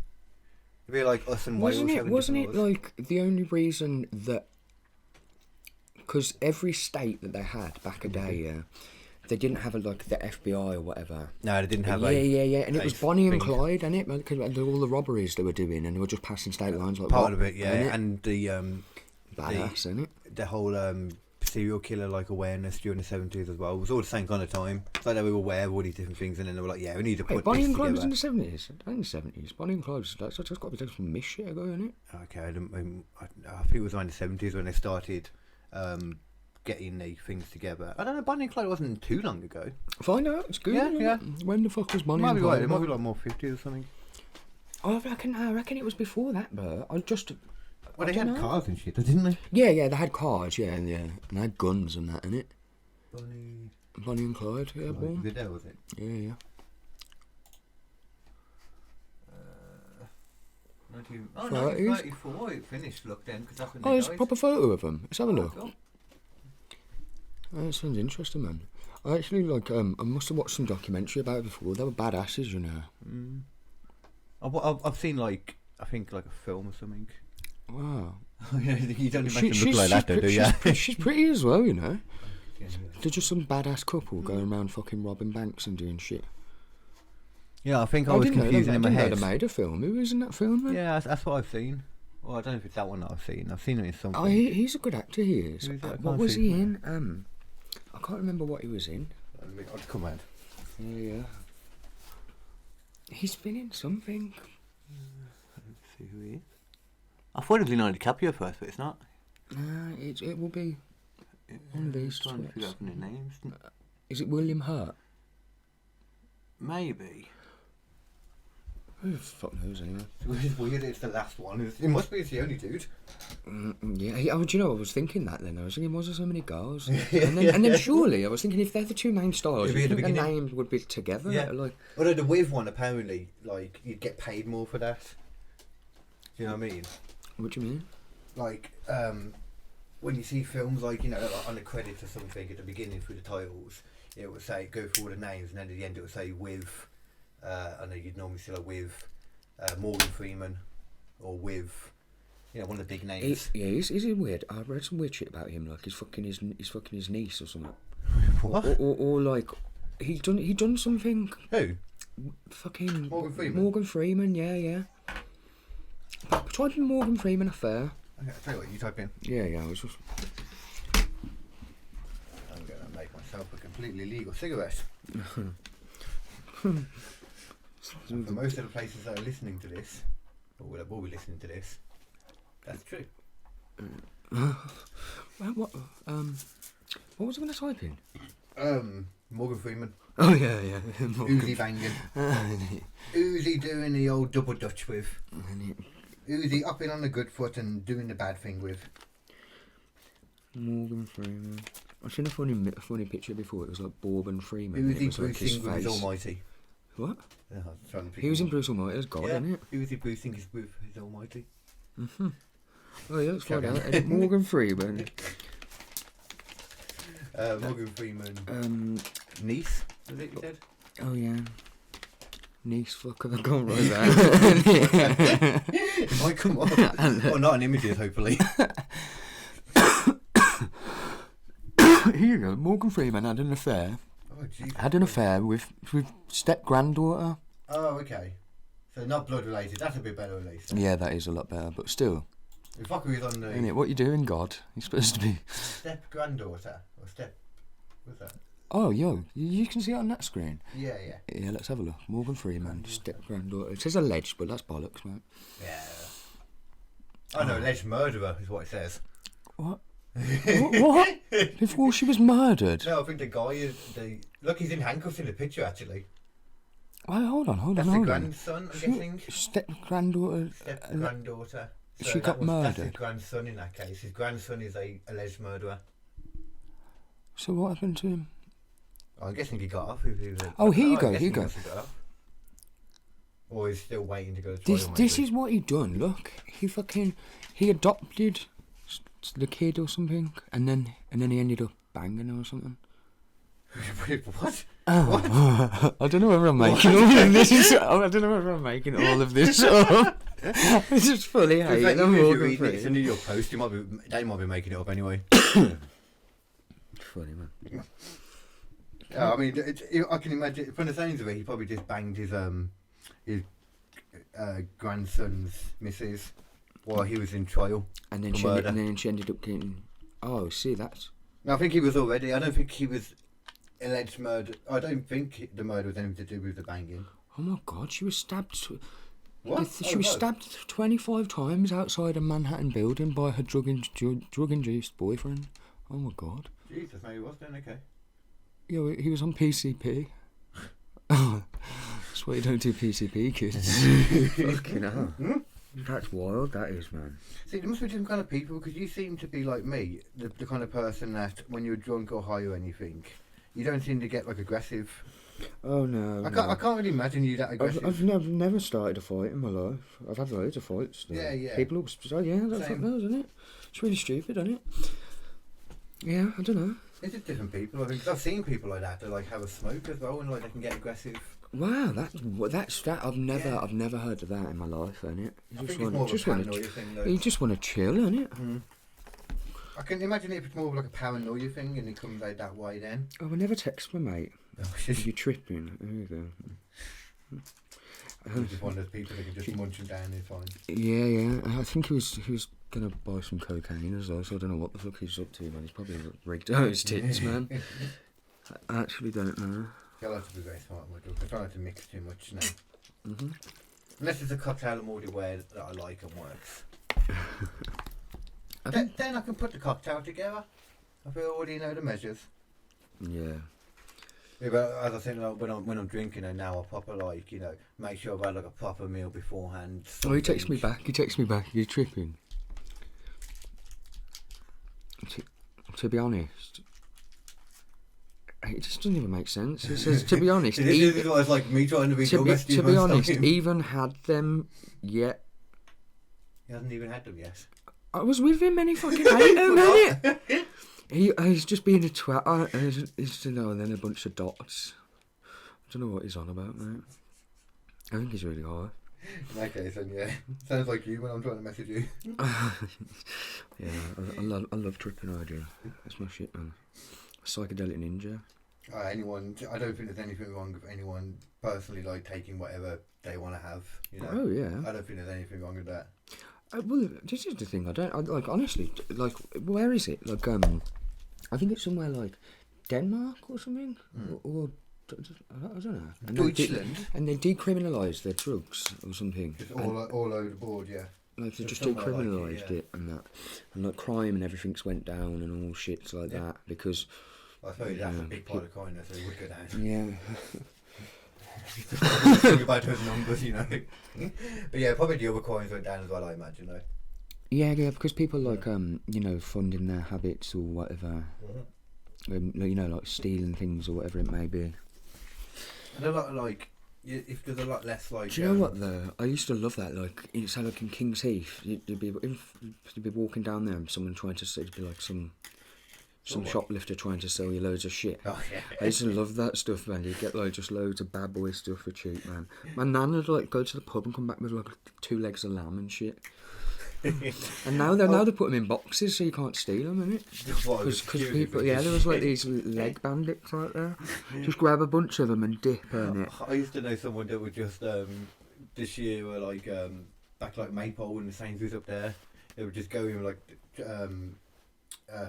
It'd be like us and Wales. Wasn't it like the only reason that? Because every state that they had back a day, yeah, they didn't have like the FBI or whatever. No, they didn't have. Yeah, and it was Bonnie and Clyde, and it because all the robberies they were doing, and they were just passing state lines like part of it, yeah, and the badass, isn't it? The whole serial killer like awareness during the 70s as well. It was all the same kind of time. It's like they were aware of all these different things, and then they were like, "Yeah, we need to put." Bonnie and Clyde together. was in the 70s. In the 70s, Bonnie and Clyde. That's got to be some miss shit ago, isn't it? Okay, I think it was around the 70s when they started getting the things together. I don't know. Bonnie and Clyde wasn't too long ago. Find out. It's good. Yeah. When the fuck was Bonnie and Clyde? It might be like more 50s or something. I reckon it was before that, but Well, they had cars and shit, didn't they? Yeah, they had cars, yeah, and they had guns and that, innit? Bonnie and Clyde, yeah, boy. Was it there, was it? Yeah. 1934 it finished, look then, because that's when they there's died. a proper photo of them. Let's have a look. Cool. That sounds interesting, man. I actually, I must have watched some documentary about it before. They were badasses, you know. I've seen, I think, a film or something. Wow. You don't imagine them look like that, though, do you? She's pretty as well, you know. They're just some badass couple going around fucking robbing banks and doing shit. Yeah, I think I was confusing in my head. They made a film. Who was in that film, man? Yeah, that's what I've seen. Well, I don't know if it's that one that I've seen. I've seen it in something. Oh, he's a good actor, he is. What was he in? I can't remember what he was in. I'll just come round. Yeah. He's been in something. Let's see who he is. I thought it was Leonardo DiCaprio first, but it's not. It will be one of these. Trying to figure out the names. Is it William Hurt? Maybe. Who the fuck knows anyway? It's weird. It's the last one. It must be. It's the only dude. Yeah. Do you know? I was thinking that then. I was thinking, was there so many girls? And then surely I was thinking, if they're the two main stars, the names would be together. Yeah. Although the With one apparently, you'd get paid more for that. Do you know what I mean? What do you mean? Like, when you see films, like, you know, like on the credits or something at the beginning through the titles, it would say, go through all the names, and then at the end it would say with, I know you'd normally see like with Morgan Freeman, or with, you know, one of the big names. He's weird. I read some weird shit about him, like he's fucking his niece or something. What? Or like, he done something. Who? Fucking Morgan Freeman? Freeman, yeah. Type in Morgan Freeman affair. Okay, I'll tell you what, you type in. Yeah, I was just... I'm going to make myself a completely legal cigarette. For most of the places that are listening to this, or will be listening to this, that's true. What was I going to type in? Morgan Freeman. Oh, yeah. Uzi banging. Uzi doing the old double dutch with. Uzi upping on the good foot and doing the bad thing with. Morgan Freeman. I've seen a funny picture before. It was like Bourbon Freeman. Uzi was like boosting with his almighty. What? Yeah, I was trying to He was in Bruce Almighty as God, yeah, isn't it? Uzi boosting is with his almighty. Mm-hmm. Oh yeah, let's find out. Morgan Freeman. Morgan Freeman. Niece, was it you said? Oh yeah. Niece, fuck, I can't write that. It might come on. Well, not in images, hopefully. Here you go. Morgan Freeman had an affair. Oh, geez. Had an affair with step granddaughter. Oh, okay. So not blood related. That's a bit better, at least. Yeah, that is a lot better, but still. The fucker is on the Innit, what you doing, God? You're supposed to be. step granddaughter or step. What's that? Oh, yo, you can see it on that screen. Yeah. Yeah, let's have a look. Morgan Freeman, step granddaughter. It says alleged, but that's bollocks, mate. Yeah. Oh no, alleged murderer is what it says. What? What? Before she was murdered? No, I think the guy is look. He's in handcuffs in the picture actually. Well, hold on. That's the grandson, I'm guessing. Step granddaughter. Step granddaughter. So She got murdered. That's his grandson in that case. His grandson is a alleged murderer. So what happened to him? I'm guessing he got off. Oh, here you go. He got off. Or he's still waiting to go to trial. This is what he done. Look, he adopted the kid or something, and then he ended up banging her or something. What? Oh, I don't know whether I'm making all of this. I don't know whether I'm making all of this up. It's just fully hating. If you're reading it, it's a New York Post. They might be making it up anyway. Funny, man. I mean, I can imagine from the sounds of it, he probably just banged his grandson's missus while he was in trial. And then she ended up getting. Oh, see, that's. No, I think he was already. I don't think he was alleged murder. I don't think the murder was anything to do with the banging. Oh my God, she was stabbed. What? She was stabbed 25 times outside a Manhattan building by her drug-induced boyfriend. Oh my God. Jesus, maybe it was then, okay. Yeah, he was on PCP. That's why you don't do PCP, kids. Fucking hell. That's wild, that is, man. See, there must be different kind of people, because you seem to be like me, the kind of person that when you're drunk or high or anything, you don't seem to get like aggressive. Oh no. I can't really imagine you that aggressive. I've never started a fight in my life. I've had loads of fights. Though. Yeah. People always say, yeah, that's what knows, isn't it? It's really stupid, isn't it? Yeah, I don't know. It's just different people. I think I've seen people like that like have a smoke as well, and like they can get aggressive. Wow, that's that. I've never heard of that in my life, innit? You just want to chill, innit? Mm. I can imagine if it's more of like a paranoia thing, and it comes out that way. Then I will never text my mate. You're tripping. There you go. He's just one of those people that can just munch him down. It's fine. Yeah. I think he was gonna buy some cocaine as well. So I don't know what the fuck he's up to, man. He's probably rigged out his tits, man. I actually don't know. You'll have to be very smart with it. I try not to mix too much now. Mm-hmm. Unless it's a cocktail I'm already aware that I like and works. Then I can put the cocktail together. I already know the measures. Yeah. Yeah, but as I said, like, when I'm drinking, and now I proper make sure I've had like a proper meal beforehand. Oh, he texts me back. You're tripping. To be honest, it just doesn't even make sense. It says, to be honest, it's like me trying to be to be honest, even had them yet. He hasn't even had them yet. I was with him and he fucking ate them, innit? He's just being a twat. He's and then a bunch of dots. I don't know what he's on about, mate. I think he's really high. In that case, then yeah. Sounds like you when I'm trying to message you. Yeah, I love tripping idea. That's my shit, man. Psychedelic ninja. I don't think there's anything wrong with anyone personally like taking whatever they want to have. You know? Oh yeah. I don't think there's anything wrong with that. Well, this is the thing. Like honestly, like where is it? Like I think it's somewhere like Denmark or something, or I don't know. And Deutschland. And they decriminalised their drugs or something. Just all over the board, yeah. Like they just somewhere decriminalised like it, it and that, and like crime and everything's went down and all shits like that because. I suppose that's a big part of kindness, so it would go down. Yeah. Think about those numbers, you know. But yeah, probably the other coins went down as well, I imagine, though. Yeah, because people like funding their habits or whatever. Like stealing things or whatever it may be. And a lot of if there's a lot less like. Do you know what though? I used to love that. Like it's like in King's Heath, you'd be walking down there and someone trying to say, it'd be like some shoplifter trying to sell you loads of shit. Oh yeah. I used to love that stuff, man. You'd get like just loads of bad boy stuff for cheap, man. My nan would like go to the pub and come back with like 2 legs of lamb and shit. And now they put them in boxes so you can't steal them, innit? Because people, there was like these leg bandits right there. Just grab a bunch of them and dip on it. I used to know someone that would just this year were like back like Maypole when the Sainsbury's up there. They would just go in like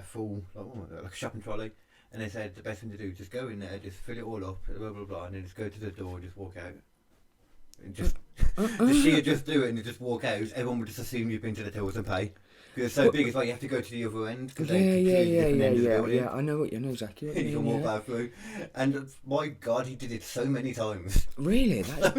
full like a shopping trolley, and they said the best thing to do is just go in there, just fill it all up, blah blah blah, and then just go to the door, just walk out. And just she'd just do it and you just walk out. Everyone would just assume you've been to the tills and pay. Because it's so big, it's like you have to go to the other end. Yeah. I know exactly what you mean. You can walk back through. And my God, he did it so many times. Really? That's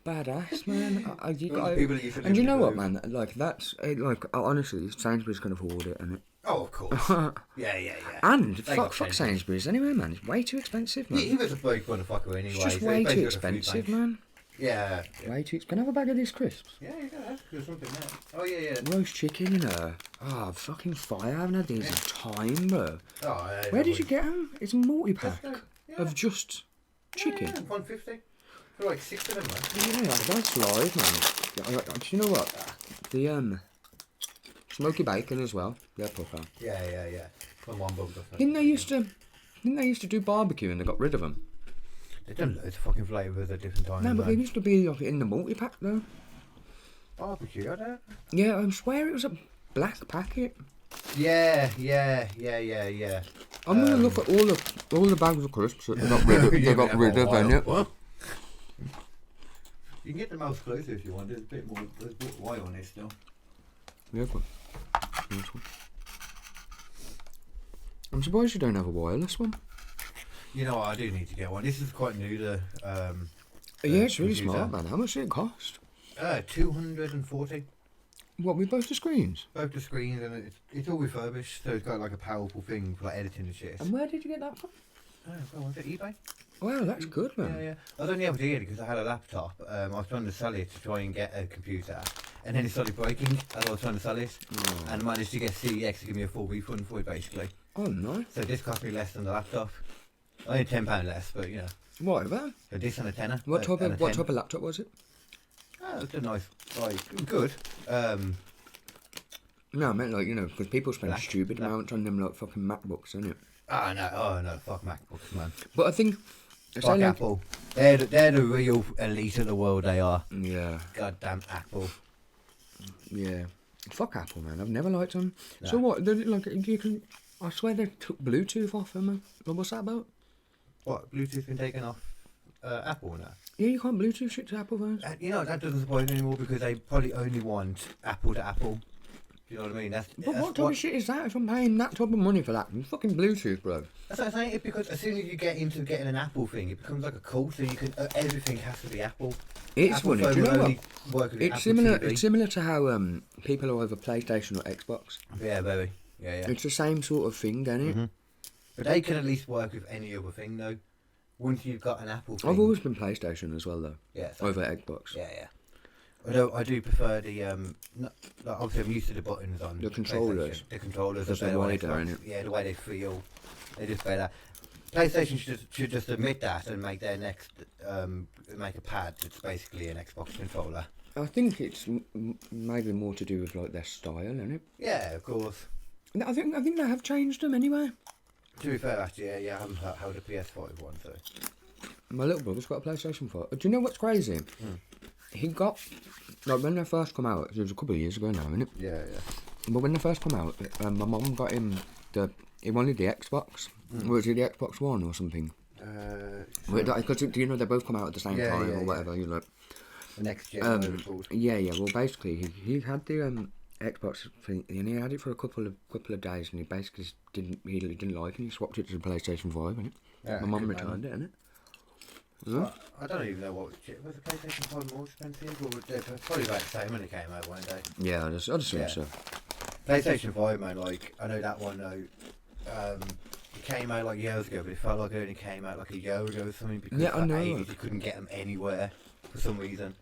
badass, man. And you know what, man? Like that's like honestly, Sainsbury's can afford it, and it. Oh, of course. Yeah. And fuck Sainsbury's anyway, man. It's way too expensive, man. He was a bloke motherfucker anyway. It's just way too expensive, man. Yeah. Way too. Can I have a bag of these crisps? Yeah, you can have. There's something there. Oh yeah. Roast chicken, you know. Fucking fire! I haven't had these in time, bro. Oh, yeah, where did you get them? It's a multi-pack of just chicken. Yeah, 150 for like 6 of them, man. Yeah, that's live, man. Do you know what? The smoky bacon as well. They're proper. Yeah. From one bump. Didn't they used to do barbecue and they got rid of them? They've done loads of fucking flavours at different times. No, but they used to be in the multi-pack though. Barbecue, I don't. Yeah, I swear it was a black packet. Yeah. I'm gonna look at all the bags of crisps that they got rid of, innit? What? You can get the mouse closer if you want. There's a bit more white on it still. Yeah, but nice one. I'm surprised you don't have a wireless one. You know what, I do need to get one. This is quite new to yeah, it's really smart, man. How much did it cost? 240. What, with both the screens? Both the screens, and it's all refurbished, so it's got like a powerful thing for like editing and shit. And where did you get that from? Was it eBay? Wow, that's good, man. Yeah. I was only able to get it because I had a laptop. I was trying to sell it to try and get a computer, and then it started breaking as I was trying to sell it, and I managed to get CEX to give me a full refund for it, basically. Oh, nice. So this cost me less than the laptop. Only £10 less, but you know. Whatever. So this and a tenner. What type of laptop was it? Oh, it's a nice, good. No, I meant because people spend stupid amounts on them fucking MacBooks, isn't it? Oh no, fuck MacBooks, man. But I think fuck Apple. They're the real elite of the world. They are. Yeah. Goddamn Apple. Yeah. Fuck Apple, man. I've never liked them. No. So what? You can. I swear they took Bluetooth off them. What's that about? What? Bluetooth been taken off Apple now? Yeah, you can't Bluetooth shit to Apple phones. That doesn't surprise me anymore because they probably only want Apple to Apple. Do you know what I mean? But what type of shit is that? If I'm paying that type of money for that, fucking Bluetooth, bro. That's what I'm saying. It's because as soon as you get into getting an Apple thing, it becomes like a cult. So you can everything has to be Apple. It's Apple funny. Do you know what? It's similar. It's similar to how people are over PlayStation or Xbox. Yeah, very. Yeah. It's the same sort of thing, isn't it? Mm-hmm. But they can at least work with any other thing, though. Once you've got an Apple thing. I've always been PlayStation as well, though. Yeah. Over Xbox. Yeah. Although I do prefer the like obviously I'm used to the buttons on The controllers. PlayStation. The controllers Because are they're better. wider, innit? Yeah, the way they feel, they're just better. PlayStation should just admit that and make their next make a pad that's basically an Xbox controller. I think it's maybe more to do with like their style, isn't it? Yeah, of course. I think they have changed them anyway. To be fair, actually, yeah, I haven't held a PS5 one, so. My little brother's got a PlayStation 4. Do you know what's crazy? He got, like when they first come out, it was a couple of years ago now, isn't it? Yeah, yeah. But when they first come out, my mum got him he wanted the Xbox. Was it the Xbox One or something? Because do you know they both come out at the same time or whatever? Yeah. You know. The next gen. Yeah. Well, basically, he had the Xbox thing, and he had it for a couple of days, and he basically didn't like it. And he swapped it to the PlayStation 5, innit? Yeah, my mum returned it, innit? Well, I don't even know what was the PlayStation 5 more expensive, or they're probably about the same when it came out, weren't they? Yeah, I just think so. PlayStation 5, man, like, I know that one though, it came out like years ago, but it felt like it only came out like a year ago or something, because Yeah, I know. ages you couldn't get them anywhere for some reason.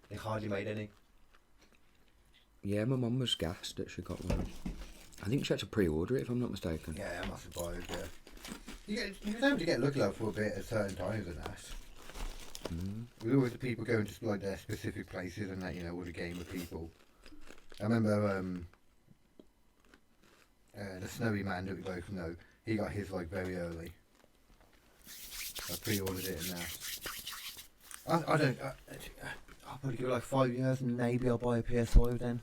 They hardly made any. Yeah, my mum was gassed that she got one. I think she had to pre-order it, if I'm not mistaken. Yeah, I must have bought it, yeah. You was able to get lucky for a bit at certain times and that. With always the people going to like their specific places and that, you know, with a game of people. I remember the Snowy Man that we both know, he got his like very early. I pre-ordered it and that. I'll probably give it like 5 years and maybe I'll buy a PS5 then.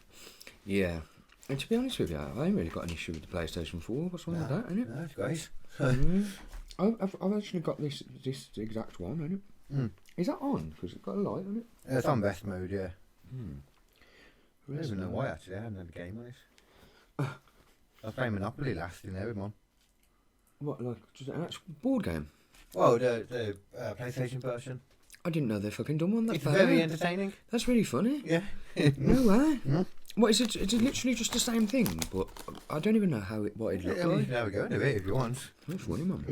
Yeah. And to be honest with you, I ain't really got an issue with the PlayStation 4. What's wrong with that, innit? No, it's great. I've actually got this exact one, innit? Is that on? Because it's got a light on it. Yeah, it's on best mode, yeah. I don't even know why actually, I haven't had a game on it. I was playing Monopoly last in there with Mum. What, like, just an actual board game? Well, the PlayStation version. I didn't know they fucking done one that It's far. very entertaining. That's really funny. Yeah. No way. What is it? It's literally just the same thing, but I don't even know what it looks You like. can have a go into it if you want. That's funny, man.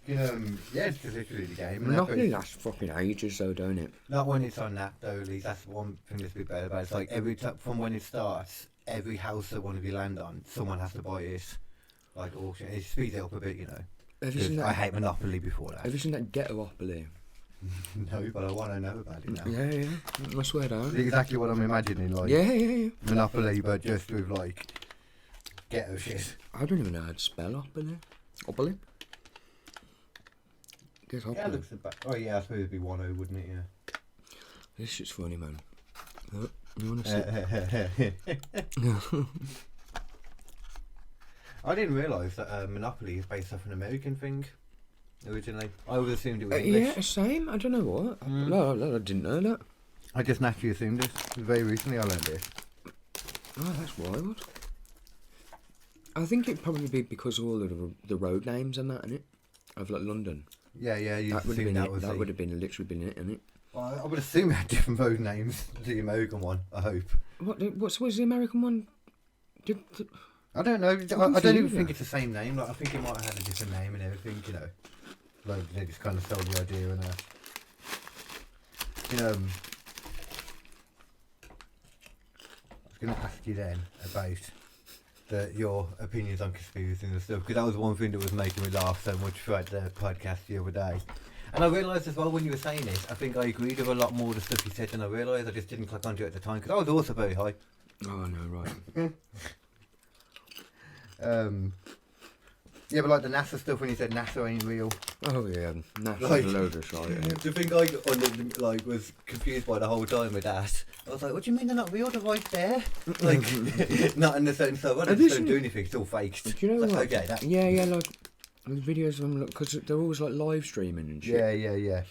Yeah, it's just literally the game. Monopoly lasts fucking ages, though, don't it? Not when it's on that though, at least. That's the one thing that's a bit better about it. It's like every time from when it starts, every house that one of you land on, someone has to buy it. Like auction. It speeds it up a bit, you know. Have you seen that? I hate Monopoly before that. Have you seen that Ghetto-opoly? No, but I want to know about it now. Yeah. I swear down. Exactly what I'm imagining, like Yeah. Monopoly, but just with like ghetto shit. I don't even know how to spell opoly. Opoly? Guess Yeah, opoly. looks about. Oh yeah, I suppose it'd be 1-0, wouldn't it? Yeah. This shit's funny, man. You want to see? I didn't realise that Monopoly is based off an American thing originally. I always assumed it was English. Yeah, same. I don't know what. No, I didn't know that. I just naturally assumed it. Very recently I learned it. Oh, that's wild. I think it'd probably be because of all of the road names and that, innit? Of like London. Yeah, you That would have assume been that it. was That would have been literally been it, innit? Well, I would assume it had different road names to the American one, I hope. What was the American one? I don't know. I don't even confused. think it's the same name. Like, I think it might have had a different name and everything, you know. Like, they just kind of sold the idea and you know, I was going to ask you then about your opinions on conspiracies and stuff, because that was one thing that was making me laugh so much throughout the podcast the other day. And I realised as well when you were saying it, I think I agreed with a lot more of the stuff you said than I realised. I just didn't click onto it at the time, because I was also very high. Oh no, right. Yeah, but like the NASA stuff, when you said NASA ain't real. Oh yeah, that's Like- a load of shit. innit? The thing I was confused by the whole time with that. I was like, what do you mean they're not real? They're right there. Like, not in the sense of, they just don't do anything, it's all faked. Do you know It's what? like, okay, that. Yeah, like the videos of them, because they're always like live streaming and shit. Yeah.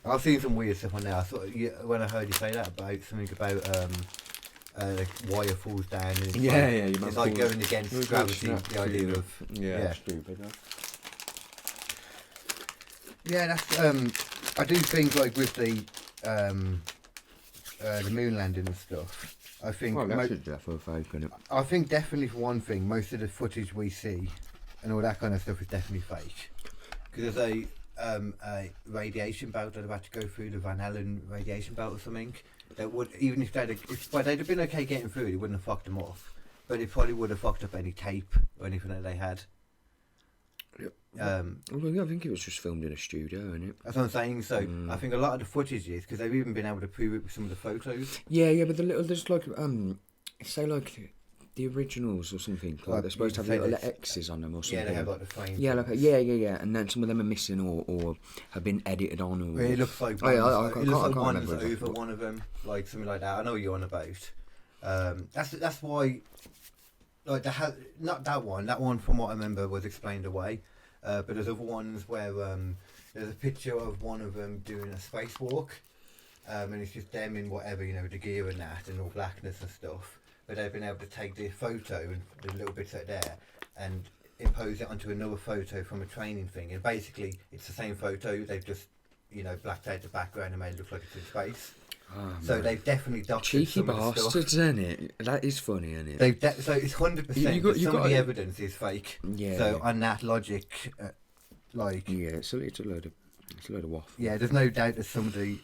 I've seen some weird stuff on there. I thought, when I heard you say that about something about the wire falls down. And it's Yeah, like, yeah, you it's like going against gravity. The idea of yeah, stupid. Yeah, that's. I do think like with the moon landing and stuff. I think. Well, that's definitely fake, isn't it? I think definitely for one thing, most of the footage we see and all that kind of stuff is definitely fake. Because there's a radiation belt that about to go through the Van Allen radiation belt or something. that would, even if they'd have been okay getting through, it wouldn't have fucked them off. But it probably would have fucked up any tape or anything that they had. I think it was just filmed in a studio, innit? That's what I'm saying. So I think a lot of the footage is because they've even been able to prove it with some of the photos. Yeah, but there's like say like the originals or something. Like they're supposed to have little X's on them or something. Yeah, they have like the frame. Yeah, like yeah, and then some of them are missing or have been edited on. Or it looks like one is over one of them, like something like that. I know what you're on about. That's why. Like not that one. That one, from what I remember, was explained away. But there's other ones where there's a picture of one of them doing a spacewalk, and it's just them in whatever, the gear and that, and all blackness and stuff. But they've been able to take the photo and the little bits out there and impose it onto another photo from a training thing. And basically, it's the same photo. They've just, blacked out the background and made it look like it's in space. Oh, so they've definitely doctored cheeky some of the stuff. bastards, isn't it? That is funny, isn't it? So it's 100%. Some of the evidence is fake. Yeah. So on that logic, it's a load of waffle. Yeah, there's no doubt that some of the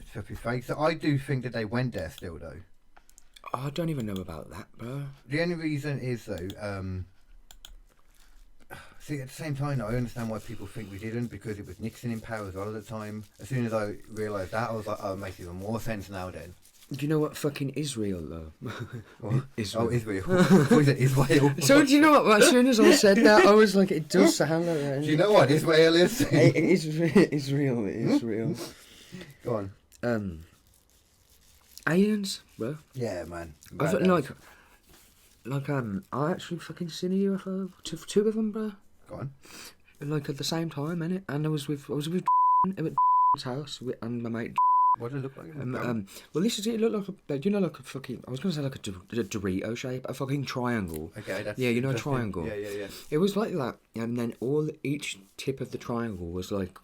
stuff is fake. So I do think that they went there still, though. I don't even know about that, bro. The only reason is though, see, at the same time, I understand why people think we didn't, because it was Nixon in power as well at the time. As soon as I realised that, I was like, oh, it makes even more sense now then. Do you know what fucking Israel, though? What? Israel. Oh, Israel. What is it, Israel? So, do you know what? As soon as I said that, I was like, it does sound like that. Do you know what Israel is? Israel. Go on. Aliens, bro. Yeah, man. I actually fucking seen a UFO. Two of them, bro. Go on. Like at the same time, innit? And I was with at house and my mate. What did it look like? Well, this is it. It looked like like a fucking. I was gonna say like a Dorito shape, a fucking triangle. Okay, that's yeah, a triangle. Yeah. It was like that, and then each tip of the triangle was like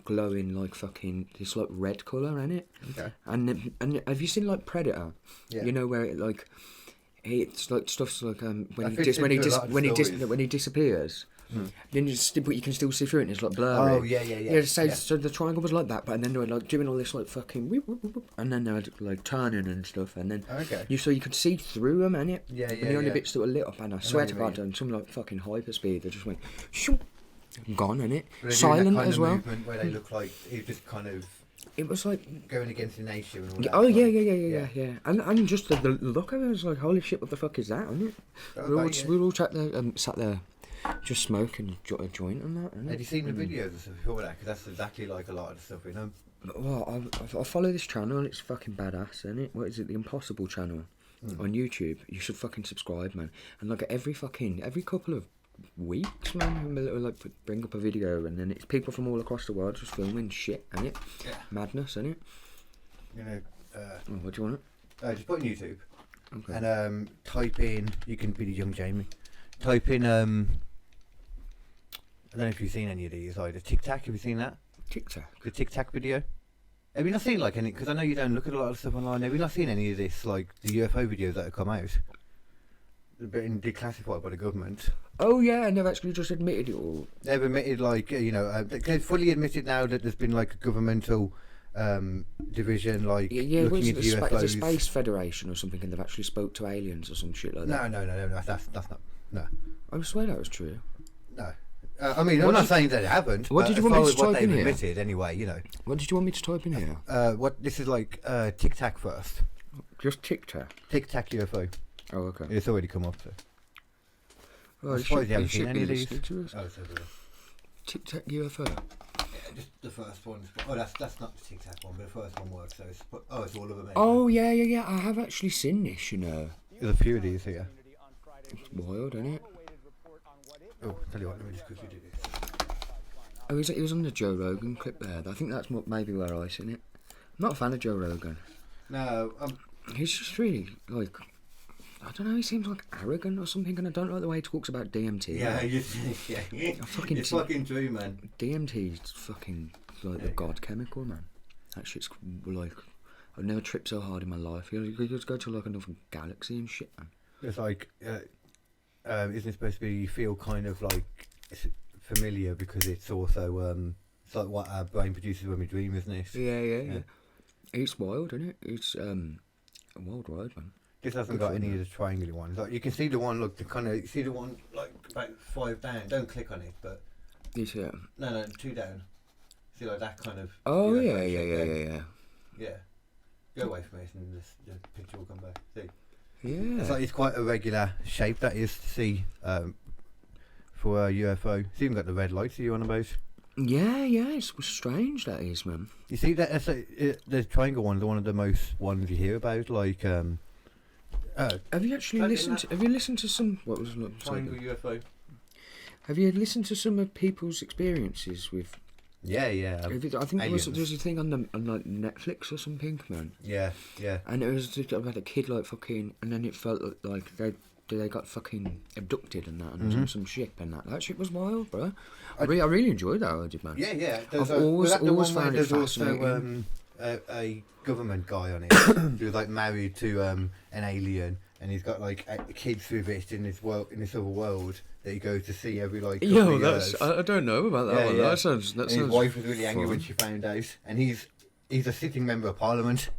glowing like fucking this like red colour, innit? Okay. And have you seen like Predator? Yeah. You know where it like. It's like stuff's like when he disappears. Then but you can still see through it and it's like blurry. Oh yeah. So the triangle was like that, but then they were like doing all this like fucking whoop, whoop, whoop, and then they were like turning and stuff, and then you could see through them, and the only bits that were lit up, and I swear to God, on some like fucking hyperspeed, they just went shoop, gone, innit? Silent as well. Where they look like it just kind of. It was like going against the nature and all that. Oh yeah. And just the look of it was like, holy shit, what the fuck is that, isn't it? We were all sat there, just smoking a joint and that. Have you seen the videos and stuff before that? Because that's exactly like a lot of the stuff we know. Well, I follow this channel and it's fucking badass, isn't it? What is it? The Impossible channel on YouTube. You should fucking subscribe, man. And like every couple of weeks, man, we'll like bring up a video, and then it's people from all across the world just filming shit, and madness, isn't it? What do you want it? Just put in YouTube, okay, and type in. You can be the young Jamie. Type in. I don't know if you've seen any of these. Like the Tik Tok. Have you seen that? Tik Tok. The Tik Tok video. Have you not seen like any? Because I know you don't look at a lot of stuff online. Have you not seen any of this, like the UFO videos that have come out? They've been declassified by the government. Oh yeah, and they've actually just admitted it all. They've admitted, like, they've fully admitted now that there's been like a governmental division, like looking into UFOs. It's a Space Federation or something, and they've actually spoke to aliens or some shit like that. No, that's not. No. I swear that was true. No. I mean, I'm not saying that it happened. What did you want me to type in here? Admitted, anyway, What did you want me to type in here? This is like Tik Tok first. Just Tik Tok. Tik Tok UFO. Oh, okay. It's already come up, so. Well, I suppose you haven't seen any of these. Tik Tok UFO. Yeah, just the first one. Oh, that's not the Tik Tok one, but the first one works. So it's all of them. Oh yeah. I have actually seen this, There's a few of these here. It's wild, isn't it? Oh, tell you what, let me just quickly do this. Oh, it was on the Joe Rogan clip there. I think that's maybe where I seen it. I'm not a fan of Joe Rogan. No, he's just really like. I don't know, he seems like arrogant or something, and I don't like the way he talks about DMT. Yeah. It's fucking true, man. DMT is fucking like the god chemical, man. That shit's like, I've never tripped so hard in my life. You just go to like another galaxy and shit, man. It's like, isn't it supposed to be, you feel kind of like familiar because it's also, it's like what our brain produces when we dream, isn't it? Yeah. It's wild, isn't it? It's a wild ride, man. This hasn't got any of the triangular ones. Like you can see the one. Look, you see the one like about 5 down. Don't click on it, but This here. no, 2 down. See like that kind of. Oh you know, yeah. Yeah. Go away from it, and the picture will come back. See. Yeah. It's quite a regular shape that is to see for a UFO. It's even got the red lights. Are you on about? Yeah. It's strange that is, man. You see that the triangle ones are one of the most ones you hear about. Like, Have you actually listened? Have you listened to some? What was it? triangle UFO? Have you listened to some of people's experiences with? Yeah. I think there was aliens. a thing on like Netflix or something, man. Yeah. And it was just about a kid like fucking, and then it felt like they got fucking abducted and that, and on some ship and that. That shit was wild, bro. I really enjoyed that, I did, man. Yeah. I've always found it fascinating. Also, a government guy on it who was like married to an alien, and he's got like kids with it in this other world that he goes to see every like. Couple of years. I don't know about that one. Yeah. That sounds. And his wife was really angry when she found out, and he's a sitting member of parliament.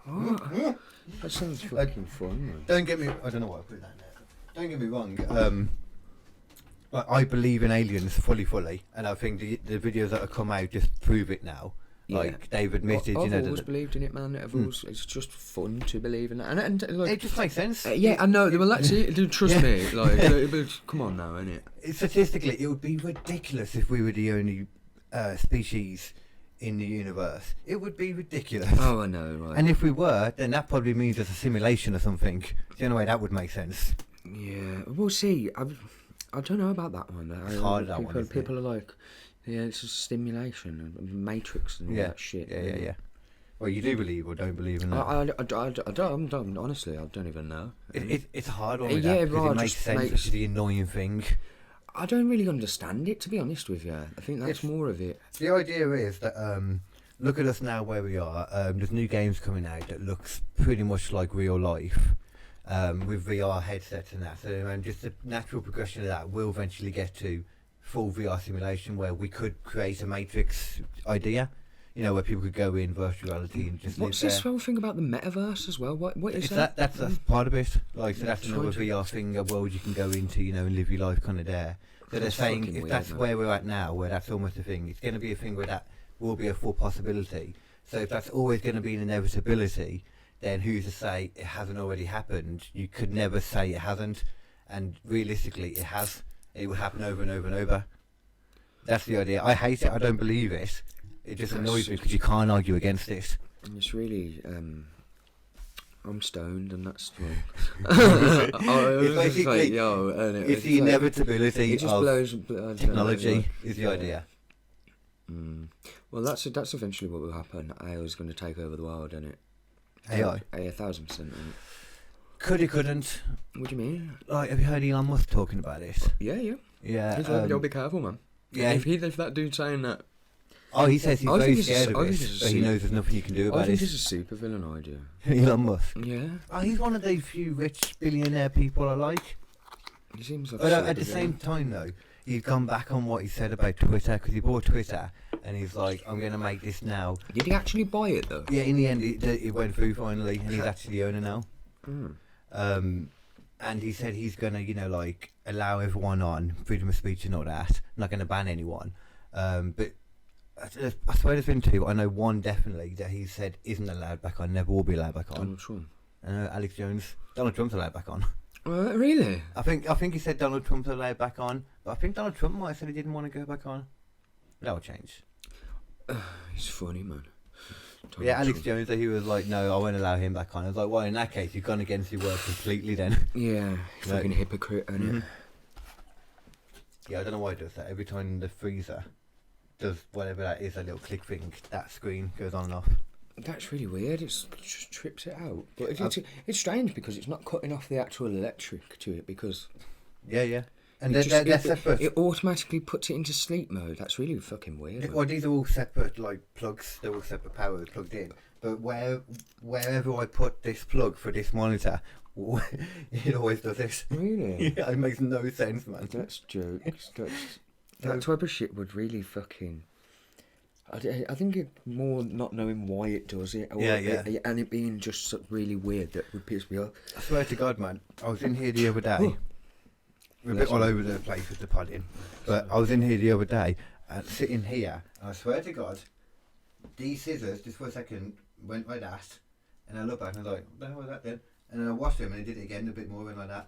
Oh, that sounds fucking fun, man. Don't get me. I don't know why I put that there. Don't get me wrong. I believe in aliens fully, and I think the videos that have come out just prove it now. Like they've admitted, I've you know, always believed in it, man. It's just fun to believe in it, and like, it just makes sense. yeah, I know. Well, actually, trust me. Like, come on now, innit? Statistically, it would be ridiculous if we were the only species in the universe. It would be ridiculous. Oh, I know, right? And if we were, then that probably means there's a simulation or something. The only way that would make sense. Yeah, we'll see. I don't know about that one. It's hard, that one, isn't people are like, yeah, it's just stimulation and Matrix and all that shit. Yeah. Well, you do believe or don't believe in that? I don't. Honestly, I don't even know. It's a hard one. Yeah, because right, it makes sense. It's the annoying thing. I don't really understand it, to be honest with you. I think that's more of it. The idea is that look at us now where we are. There's new games coming out that looks pretty much like real life. With VR headsets and that, so just the natural progression of that will eventually get to full VR simulation where we could create a Matrix idea, you know, where people could go in virtual reality and just What's live this whole thing about the metaverse as well? What is that? That's part of it. Like, so that's another VR thing, a world you can go into, you know, and live your life kind of there. So they're saying if weird, that's man. where we're at now, where that's almost a thing, it's going to be a thing where that will be a full possibility. So if that's always going to be an inevitability, then who's to say it hasn't already happened? You could never say it hasn't, and realistically it has. It will happen over and over and over. That's the idea. I hate it. I don't believe it. It just annoys me because you can't argue against it. It's really. I'm stoned and that's wrong. It's basically it's the inevitability it just of blows, technology is the idea. Well, that's eventually what will happen. AI is going to take over the world, isn't it? AI? 1,000%. Could he, couldn't. What do you mean? Like, have you heard Elon Musk talking about it? Yeah. Yeah. He's like, yo, be careful, man. Yeah. If that dude's saying that. Oh, he says he's very scared of it, but but he knows there's nothing you can do about I think it. this is a super villain idea. Elon Musk. Yeah. Oh, he's one of those few rich billionaire people I like. He seems like. But at the same time, though, he's gone back on what he said about Twitter because he bought Twitter and he's like, I'm going to make this now. Did he actually buy it though? Yeah, in the end, it went through finally, and he's actually the owner now. And he said he's going to, you know, like, allow everyone on, freedom of speech and all that, not going to ban anyone. But I swear there's been two. I know one definitely that he said isn't allowed back on, never will be allowed back on. Donald Trump. Alex Jones. Donald Trump's allowed back on. Really? I think he said Donald Trump's allowed back on, but I think Donald Trump might have said he didn't want to go back on. That'll change. He's funny, man. Yeah, Alex Jones, he was like, no, I won't allow him back on. I was like, well, in that case, you've gone against your word completely then. Yeah, fucking hypocrite, isn't it? Yeah, I don't know why he does that. Every time the freezer does whatever that is, a little click thing, that screen goes on and off. That's really weird. It just trips it out. But it's strange because it's not cutting off the actual electric to it because... Yeah. And they're separate. It automatically puts it into sleep mode. That's really fucking weird. Well, these are all separate, like, plugs. They're all separate power plugged in. But wherever I put this plug for this monitor, it always does this. Really? Yeah, it makes no sense, man. That's jokes. That type of shit would really fucking... I think it more not knowing why it does it, or and it being just really weird that would piss me off. I swear to God, man, I was in here the other day. We're a bit all over the place with the podding, but I was in here the other day, sitting here, and I swear to God, these scissors, just for a second, went like that, and I looked back and I was like, what the hell was that then? And then I watched them and I did it again, a bit more, went like that.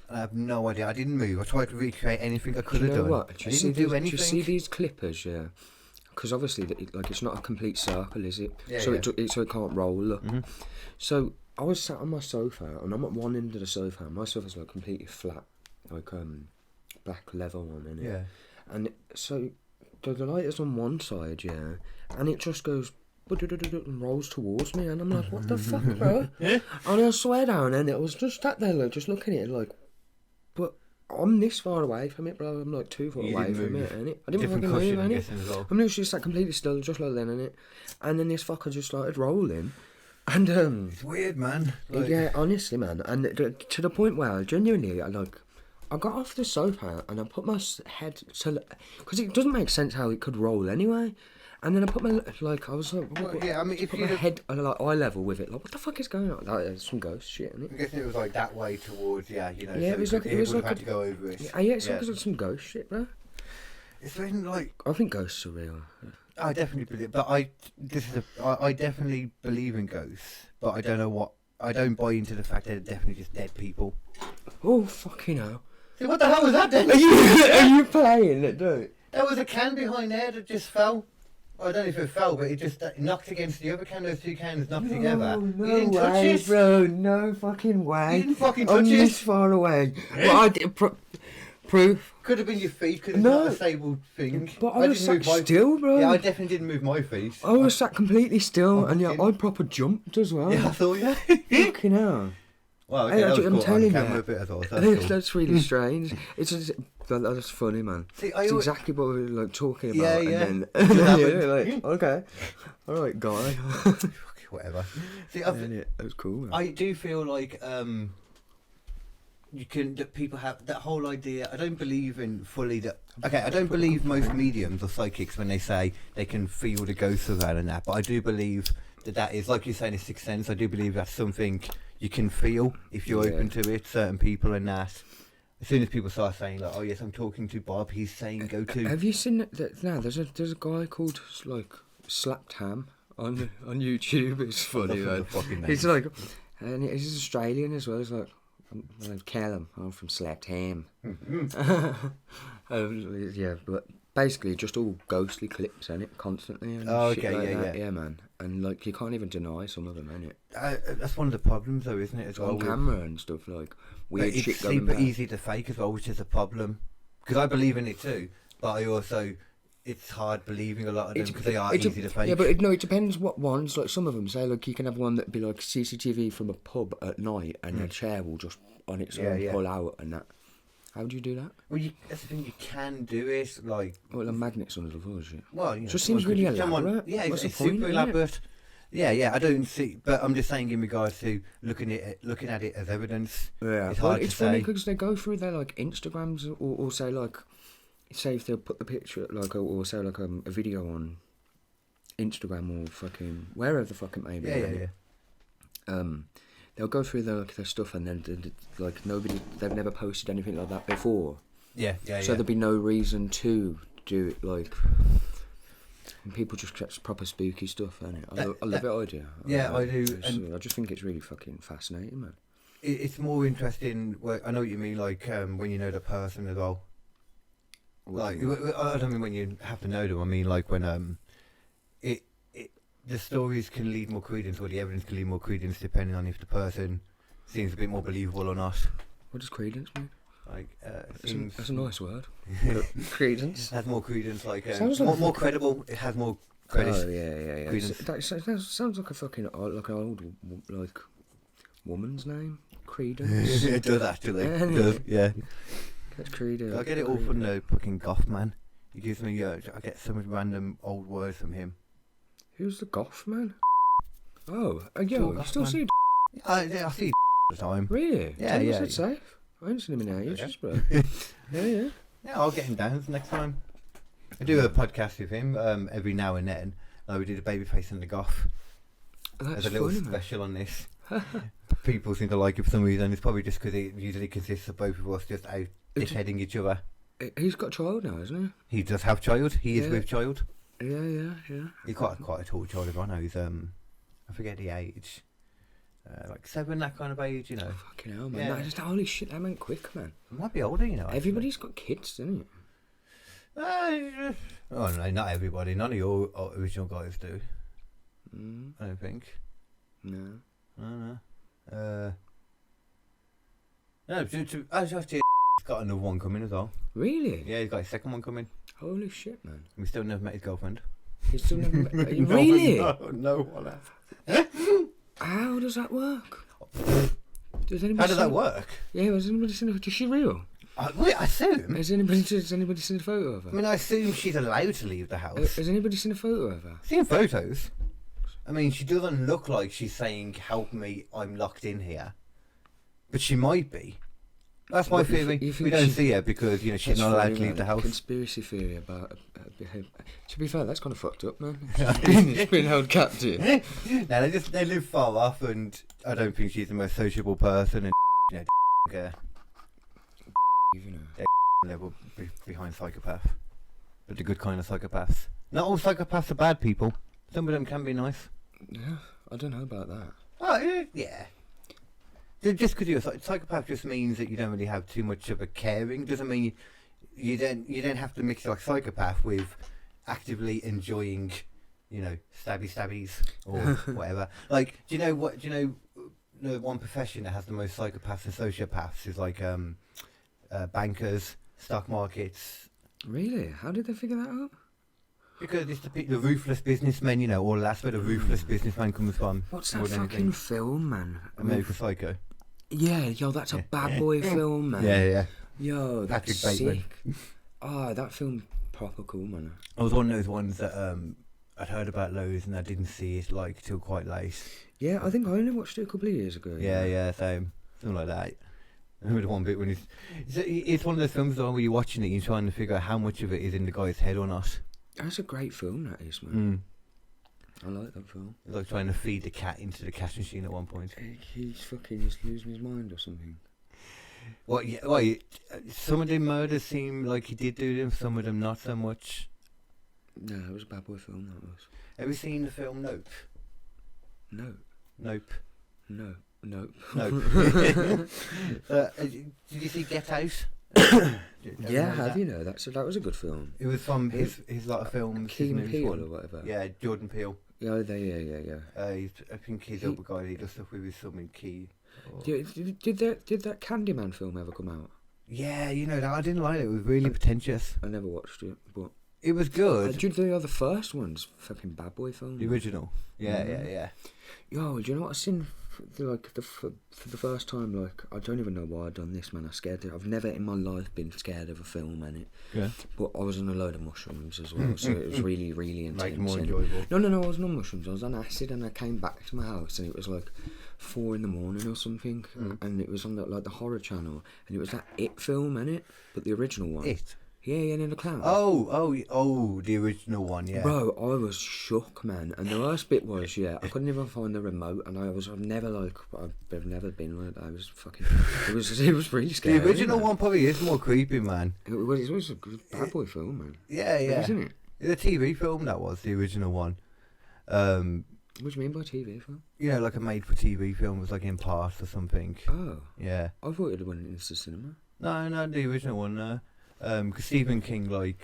And I have no idea, I didn't move, I tried to recreate anything I could have done. What? I didn't do anything. Do you see these clippers, yeah? Because obviously, it's not a complete circle, is it? Yeah, so yeah. It can't roll. Look. Mm-hmm. So I was sat on my sofa, and I'm at one end of the sofa. And my sofa's like completely flat, like black leather one, innit? Yeah. And so the light is on one side, yeah, and it just goes and rolls towards me, and I'm like, what the fuck, bro? And I swear down, and it was just sat there, like, just looking at it, like, but I'm this far away from it, bro. I'm like 2 foot away from it, innit? I didn't fucking move, innit? Well. I'm literally sat completely still, just like then, innit? And then this fucker just started rolling, and It's weird, man. like, yeah, honestly, man, and to the point where genuinely, I got off the sofa and I put my head to, because it doesn't make sense how it could roll anyway. And then I put my, like, I was like, Well, yeah, I mean, if put you my head like eye level with it, like, what the fuck is going on? Like, some ghost shit, isn't I'm it? guessing it was like that way towards, you know. Yeah, so it was it would have like had to go over it. Yeah, it's like some ghost shit, bro. It's been like, I think ghosts are real. I definitely believe, but I definitely believe in ghosts, but I don't know what, I don't buy into the fact that they're definitely just dead people. Oh, fucking hell. See, what the hell was that then? Are you playing it, dude? There was a can behind there that just fell. I don't know if it fell, but it just knocked against the other can. Those 2 cans knocked together. No You didn't touch way, it, bro. No fucking way. You didn't fucking I'm touch this it. far away. Well, I did proof. Could have been your feet. Could have No. not a stable thing. But I was didn't sat move my still, bro. Yeah, I definitely didn't move my feet. I was sat completely still, and yeah, fucking- I proper jumped as well. Yeah, I thought yeah. Fucking hell. Well, okay, Hey, that was I'm caught on telling camera you. a bit as well. So that's cool. That's really strange. It's just, that's funny, man. See, It's exactly what we were like talking about, Yeah, and yeah. then happened. like, okay, all right, guy. Whatever. See, That was cool. Man. I do feel like that people have that whole idea. I don't believe in fully that. Okay, I don't believe most mediums or psychics when they say they can feel the ghosts around and that. But I do believe that is, like you're saying, a sixth sense. I do believe that's something you can feel if you're open to it. Certain people and that. As soon as people start saying like, "Oh yes, I'm talking to Bob," he's saying go to. Have you seen that? No, there's a guy called like Slapped Ham on YouTube. It's funny, man. He's like, and he's Australian as well. He's like, Callum, I'm from Slapped Ham. Yeah, but basically just all ghostly clips in it constantly. And Oh, shit okay, like yeah, that. yeah. Yeah, man. And like you can't even deny some of them, innit? That's one of the problems, though, isn't it? As well, On camera and stuff, like weird it's shit going super back. easy to fake as well, which is a problem. Because I believe in it too, but I also it's hard believing a lot of them because they are easy to fake. Yeah, but it depends what ones. Like some of them say, like you can have one that'd be like CCTV from a pub at night, and a chair will just on its own pull out and that. How do you do that? Well, that's the thing. You can do it like. Well, the magnets under the floor, shit. Well, you know, Just seems really elaborate. Yeah, What's it's the point, super innit? elaborate. Yeah. I don't see, but I'm just saying in regards to looking at it as evidence. Yeah, it's well, hard it's to funny say. because they go through their like Instagrams or say like, say if they'll put the picture like or say like a video on Instagram or fucking wherever the fuck it may be. Yeah. They'll go through their stuff and then like they've never posted anything like that before. Yeah. So there'd be no reason to do it like. And people just get proper spooky stuff, innit? I love it, idea. Yeah, I do. And I just think it's really fucking fascinating, man. It's more interesting. I know what you mean, like when you know the person as well. Like I don't mean when you have to know them. I mean like when the stories can lead more credence, or the evidence can lead more credence, depending on if the person seems a bit more believable or not. What does credence mean? Like That's a nice word. Credence. Has more credence, like Sounds like more credible. It has more credit. Oh yeah. Credence. That sounds like a fucking like an old like woman's name. Credence. It does actually. Yeah, It does, yeah. That's credence. I get it all from the fucking goth man. He gives me. I get some random old words from him. Who's the goth man? Oh, yo, you Goth still man. see? I see all the time. Really? Yeah, Tell us yeah. it's safe. I ain't seen him in ages, bro. Yeah. Yeah, I'll get him down next time. I do a podcast with him every now and then. We did a baby face and the goth. That's There's a little funny, special on this. People seem to like it for some reason. It's probably just because it usually consists of both of us just out dickheading each other. He's got a child now, hasn't He does have child. He is Yeah. with child. he? Yeah. He's quite a tall child. If I know, he's I forget the age. Like 7, that kind of age, you know. Fucking hell, man. Yeah. That just, holy shit, that went quick, man. It might be older, you know. actually. Everybody's got kids, isn't it? Oh no, not everybody. None of your original guys do. Mm, I don't think. no. I don't know. No, actually, he's got another one coming as well. Really? Yeah, he's got his second one coming. Holy shit, man. We still never met his girlfriend. He's still never met... Really? No one How does that work? Does anybody How does that seen- work? Yeah, has anybody seen her? Is she real? I assume. Has anybody seen a photo of her? I mean, I assume she's allowed to leave the house. Has anybody seen a photo of her? Seen photos. I mean, she doesn't look like she's saying, "Help me, I'm locked in here," but she might be. That's my What, you theory. think We don't she- see her because she's That's not allowed funny, to leave man. the house. Conspiracy theory about behaviour. To be fair, that's kind of fucked up, man. She's been held captive. No, they live far off, and I don't think she's the most sociable person, and You know. level behind psychopath, but the good kind of psychopaths. Not all psychopaths are bad people. Some of them can be nice. Yeah, I don't know about that. Oh yeah. Just because you're a psychopath just means that you don't really have too much of a caring. Doesn't mean you don't have to mix like psychopath with actively enjoying, stabbies or whatever. Like, do you know the one profession that has the most psychopaths and sociopaths is like bankers, stock markets. Really? How did they figure that out? Because it's the ruthless businessmen, or that's where the ruthless businessman comes from. What's more that than fucking anything. film, man? American Psycho. Yeah, yo, that's a bad boy film, man. Yeah. Yo, that's Patrick Bateman. sick. Oh, that film proper cool, man. I was one of those ones that I'd heard about loads and I didn't see it till quite late. Yeah, I think I only watched it a couple of years ago. Yeah, same. Something like that. I remember the one bit when it's one of those films though, where you're watching it and you're trying to figure out how much of it is in the guy's head or not. That's a great film, that is, man. Mm. I like that film. It's like trying to feed the cat into the cash machine at one point. He's fucking just losing his mind or something. Well, some of the murders seem like he did do them, some of them not so much. No, it was a bad boy film, that was. Have you seen the film Nope? No. Nope. No. Nope. Did you see Get Out? Yeah, have you know? That was a good film. It was from his lot of films. his Keen newest Peele one. or whatever. Yeah, Jordan Peele. Yeah, yeah. I think he's up a guy who does stuff with his something key. Or... Did that Candyman film ever come out? Yeah, I didn't like it. It was really pretentious. I never watched it, but It was good. did the other first one's fucking bad boy film? The original. Yeah. Yo, do you know what I seen for the first time? Like, I don't even know why I've done this, man. I've never in my life been scared of a film, man. Yeah. But I was on a load of mushrooms as well, so it was really, really intense. Make it more and- enjoyable. No, I wasn't on mushrooms. I was on acid, and I came back to my house, and it was like 4 a.m. or something, and it was on the horror channel, and it was that It film, innit? But the original one. It. Yeah, the clown. Oh, the original one, yeah. Bro, I was shook, man. And the worst bit was, I couldn't even find the remote, and I've never been like that. I was fucking. It was really scary. The original man. one probably is more creepy, man. It was a good bad boy film, man. Yeah. Isn't it? The TV film that was the original one. What do you mean by TV film? Like a made-for-TV film was like in parts or something. Oh, Yeah. I thought it went into the cinema. No, the original one. Because Stephen King, I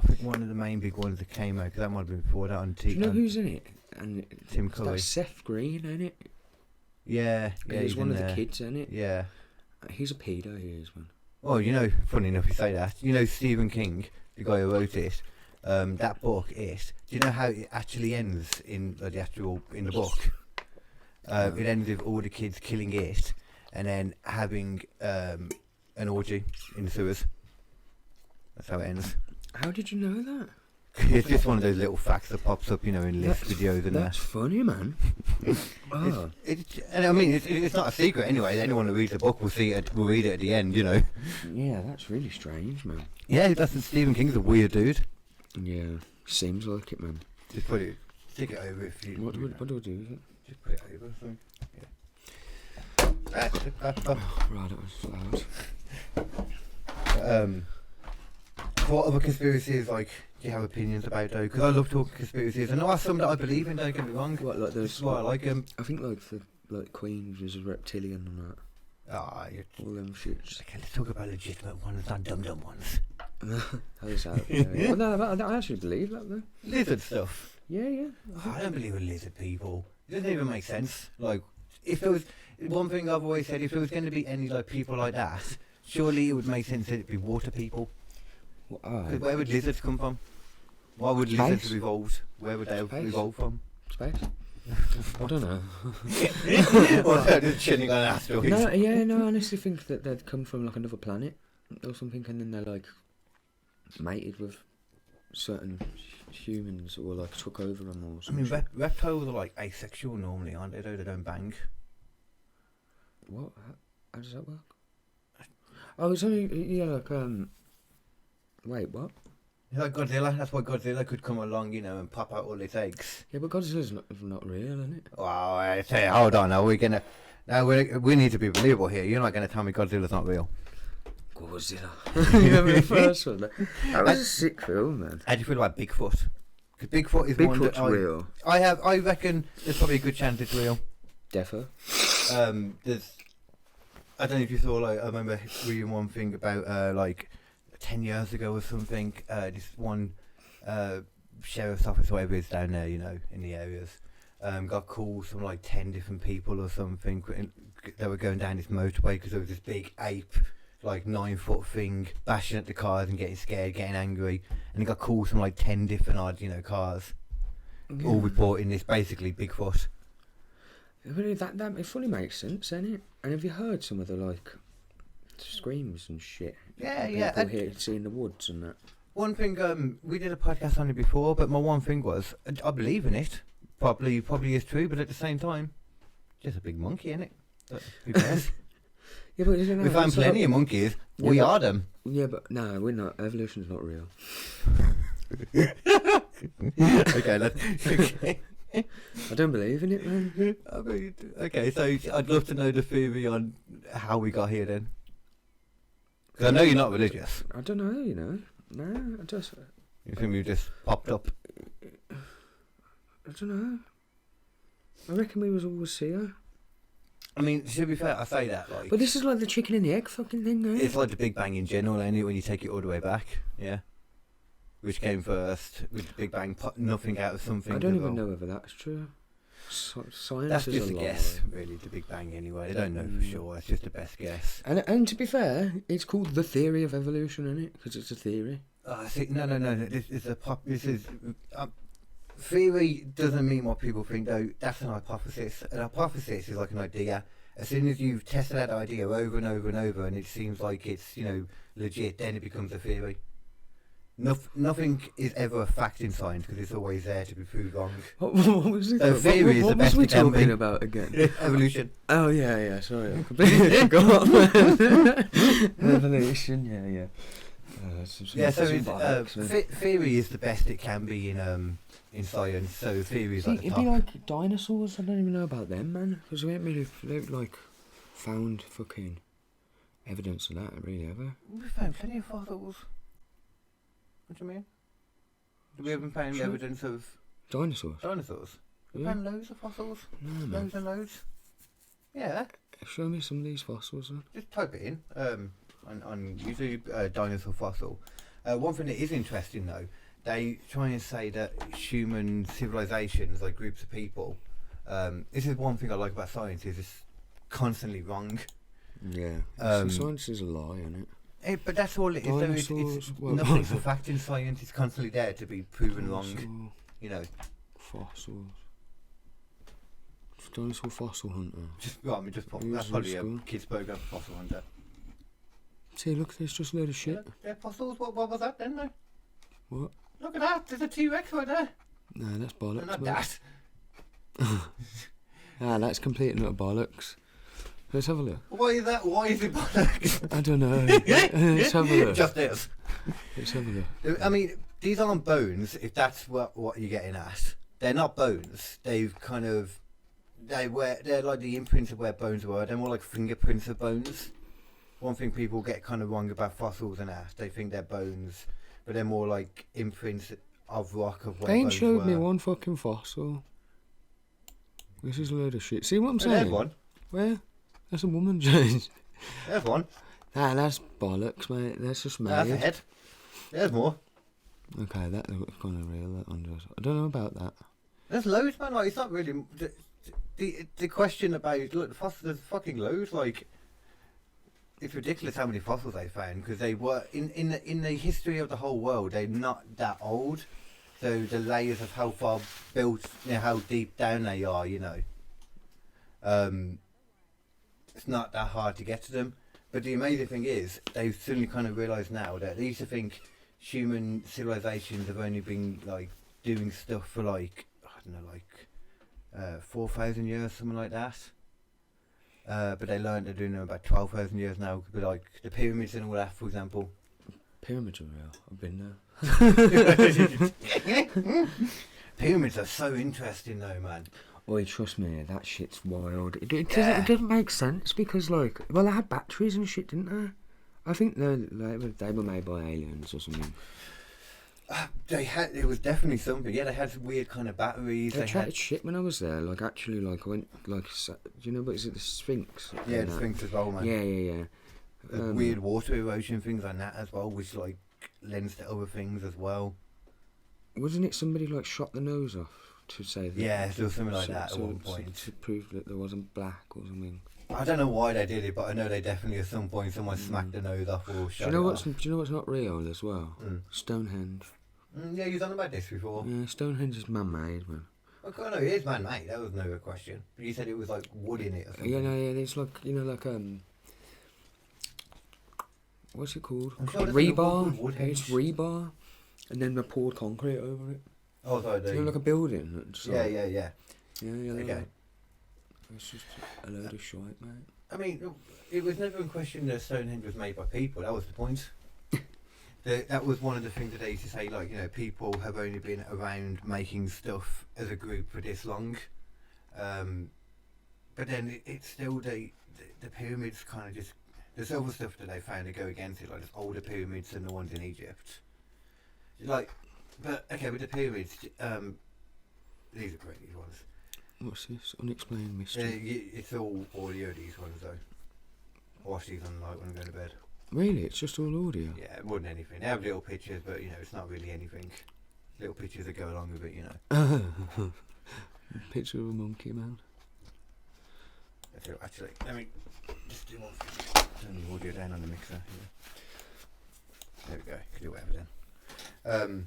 think one of the main big ones that came out, because that might have been before that on Do you know TV. who's in it? And Tim it's Curry. that Seth Green, isn't it? Yeah, He's one in of the there. kids, isn't it? Yeah. He's a pedo, he is, man. Well, funny enough you say that. Stephen King, the guy who wrote it, that book, It. Do you know how it actually ends in the book? It ends with all the kids killing it, and then having an orgy in the sewers. That's how it ends. How did you know that? It's just one of those little facts that pops up, in list videos and That's funny, man. Oh. And I mean, it's not a secret anyway. Anyone who reads the book will read it at the end, Yeah, that's really strange, man. Yeah, Stephen King's a weird dude. Yeah, seems like it, man. Just stick it over if you. What do I do with it? Just put it over. So. Right, it was loud. What other conspiracies do you have opinions about though? Because I love talking conspiracies. I know there's some that I believe in. Don't get me wrong. What, like this is why I like them. I think the Queen was a reptilian and that. All them shits. Okay, let's talk about legitimate ones, not dumb ones. How's that? Yeah. Well, no, I actually believe that though. Lizard stuff. Yeah. I don't believe in lizard people. It doesn't even make sense. Like, if there was one thing I've always said, if there was going to be any people like that, surely it would make sense that it'd be water people. Because where would lizards come from? Why would lizards have evolved? Where would they have evolved from? Space? I don't know. Or they're just chilling on asteroids. No, I honestly think that they'd come from another planet or something, and then they're mated with certain humans or took over them or something. I mean, reptiles are asexual normally, aren't they? Though they don't bang. What? How does that work? Oh, it's only Wait, what? Like Godzilla, that's why Godzilla could come along, and pop out all its eggs. Yeah, but Godzilla's not real, isn't it? Wow, I say, hold on, we need to be believable here. You're not going to tell me Godzilla's not real. Godzilla. You remember the first one? That was a sick film, man. How do you feel about Bigfoot? Because Bigfoot is one that real. I reckon there's probably a good chance it's real. Defo. I don't know if you saw, I remember reading one thing about, 10 years ago or something, this one sheriff's office, whatever it is down there, in the areas, got calls from 10 different people or something. They were going down this motorway because there was this big ape, 9-foot thing, bashing at the cars and getting scared, getting angry. And he got calls from 10 different odd, cars, all reporting this basically Bigfoot. That it fully makes sense, doesn't it? And have you heard some of the screams and shit? Yeah. People here see in the woods and that. One thing, we did a podcast on it before, but my one thing was, I believe in it. Probably is true, but at the same time, just a big monkey, innit? Who cares? Yeah, but we found plenty of monkeys. Yeah, we are them. Yeah, but no, we're not. Evolution's not real. Okay. I don't believe in it, man. Okay, so I'd love to know the theory on how we got here then. Because I know you're not religious. I don't know, No, I just... You think we just popped up? I don't know. I reckon we was always here. I mean, to be fair, I say that, But this is like the chicken and the egg fucking thing, though. It's like the Big Bang in general, ain't it, when you take it all the way back, yeah? Which came first, with the Big Bang, nothing out of something. I don't even know whether that's true. Science that's is just a guess, really, the Big Bang anyway. They don't know for sure, it's just the best guess. And to be fair, it's called the theory of evolution, isn't it? Because it's a theory. No. Theory doesn't mean what people think, though. That's an hypothesis. An hypothesis is like an idea. As soon as you've tested that idea over and over and over, and it seems like it's legit, then it becomes a theory. Nothing is ever a fact in science because it's always there to be proved wrong. What was it? Theory is the best we talking about again? Evolution. Oh yeah. Sorry, I completely forgot. Evolution. Yeah. Theory is the best it can be in science. So theory is like the top. It'd be like dinosaurs. I don't even know about them, man, because we haven't really found fucking evidence of that, really, ever. We found plenty of fossils. What do you mean? We haven't found any evidence of dinosaurs. We found loads of fossils. Loads and loads. Yeah. Show me some of these fossils, then. Just type it in on YouTube, dinosaur fossil. One thing that is interesting though, they try and say that human civilizations, like groups of people, this is one thing I like about science, is it's constantly wrong. Yeah. Science is a lie, isn't it? But that's all it is. It's nothing's a fact in science. It's constantly there to be proven wrong. Fossils. Dinosaur fossil hunter. Just pop. That's probably a kid's program, fossil hunter. See, look, there's just a load of shit. Yeah, fossils. What was that then, though? What? Look at that. There's a T-Rex right there. No, that's bollocks. Not mate. that. That's complete and utter bollocks. Let's have a look. Why is that? Why is it bollocks? I don't know. Let's have a look. Just this. Let's have a look. I mean, these aren't bones, if that's what you're getting at. They're not bones. They've kind of... they're like the imprints of where bones were. They're more like fingerprints of bones. One thing people get kind of wrong about fossils and that, they think they're bones, but they're more like imprints of rock of where They ain't bones showed were. me one fucking fossil. This is a load of shit. See what I'm Oh, saying? there's one. Where? That's a woman, James. There's one. That's bollocks, mate. That's just made. That's a head. There's more. Okay, that looks kind of real. That one does. I don't know about that. There's loads, man. Like, it's not really... The question about... Look, the fossils, there's fucking loads. Like, it's ridiculous how many fossils they found, because they were... In the history of the whole world, they're not that old. So the layers of how far built, how deep down they are, it's not that hard to get to them. But the amazing thing is, they've suddenly kind of realised now that they used to think human civilizations have only been like doing stuff for like, I don't know, like 4,000 years, something like that. But they learned they're doing them about 12,000 years now. Could be like the pyramids and all that, for example. Pyramids are real. I've been there. Pyramids are so interesting though, man. Oi, trust me, that shit's wild. It doesn't make sense because, like, well, they had batteries and shit, didn't they? I think they were made by aliens or something. It was definitely something. Yeah, they had some weird kind of batteries. They chatted shit when I was there. Like, actually, like, I went, like, do you know what is it, the Sphinx? Yeah, the Sphinx as well, man. Yeah. Weird water erosion, things like that as well, which like lends to other things as well. Wasn't it somebody like shot the nose off to say that? Yeah, there was something like that at one point. To prove that there wasn't black or something. I don't know why they did it, but I know they definitely at some point someone smacked the nose off or shot Do you know it what's not real as well? Mm. Stonehenge. Yeah, you've done about this before. Yeah, Stonehenge is man-made, man. Okay, no, it is man-made. That was no question. But you said it was like wood in it or something. Yeah, it's like what's it called? I'm sure Rebar. wood It's rebar, and then they poured concrete over it. Oh, sorry. You know, like a building. Yeah. Yeah. Okay. It's just a load of shite, mate. I mean, it was never in question that Stonehenge was made by people. That was the point. That was one of the things that they used to say, like, people have only been around making stuff as a group for this long. But then it's still the pyramids kind of just... There's other stuff that they found to go against it, like there's older pyramids than the ones in Egypt. Like, but, okay, with the pyramids, these are great, these ones. What's this? Unexplained mystery. It's all audio, these ones, though. I watch these on night when I'm going to bed. Really? It's just all audio? Yeah, more than anything. They have little pictures, but, it's not really anything. Little pictures that go along with it, Picture of a monkey, man. Actually, let me just do one thing. Turn the audio down on the mixer. Yeah. There we go. Can do whatever then.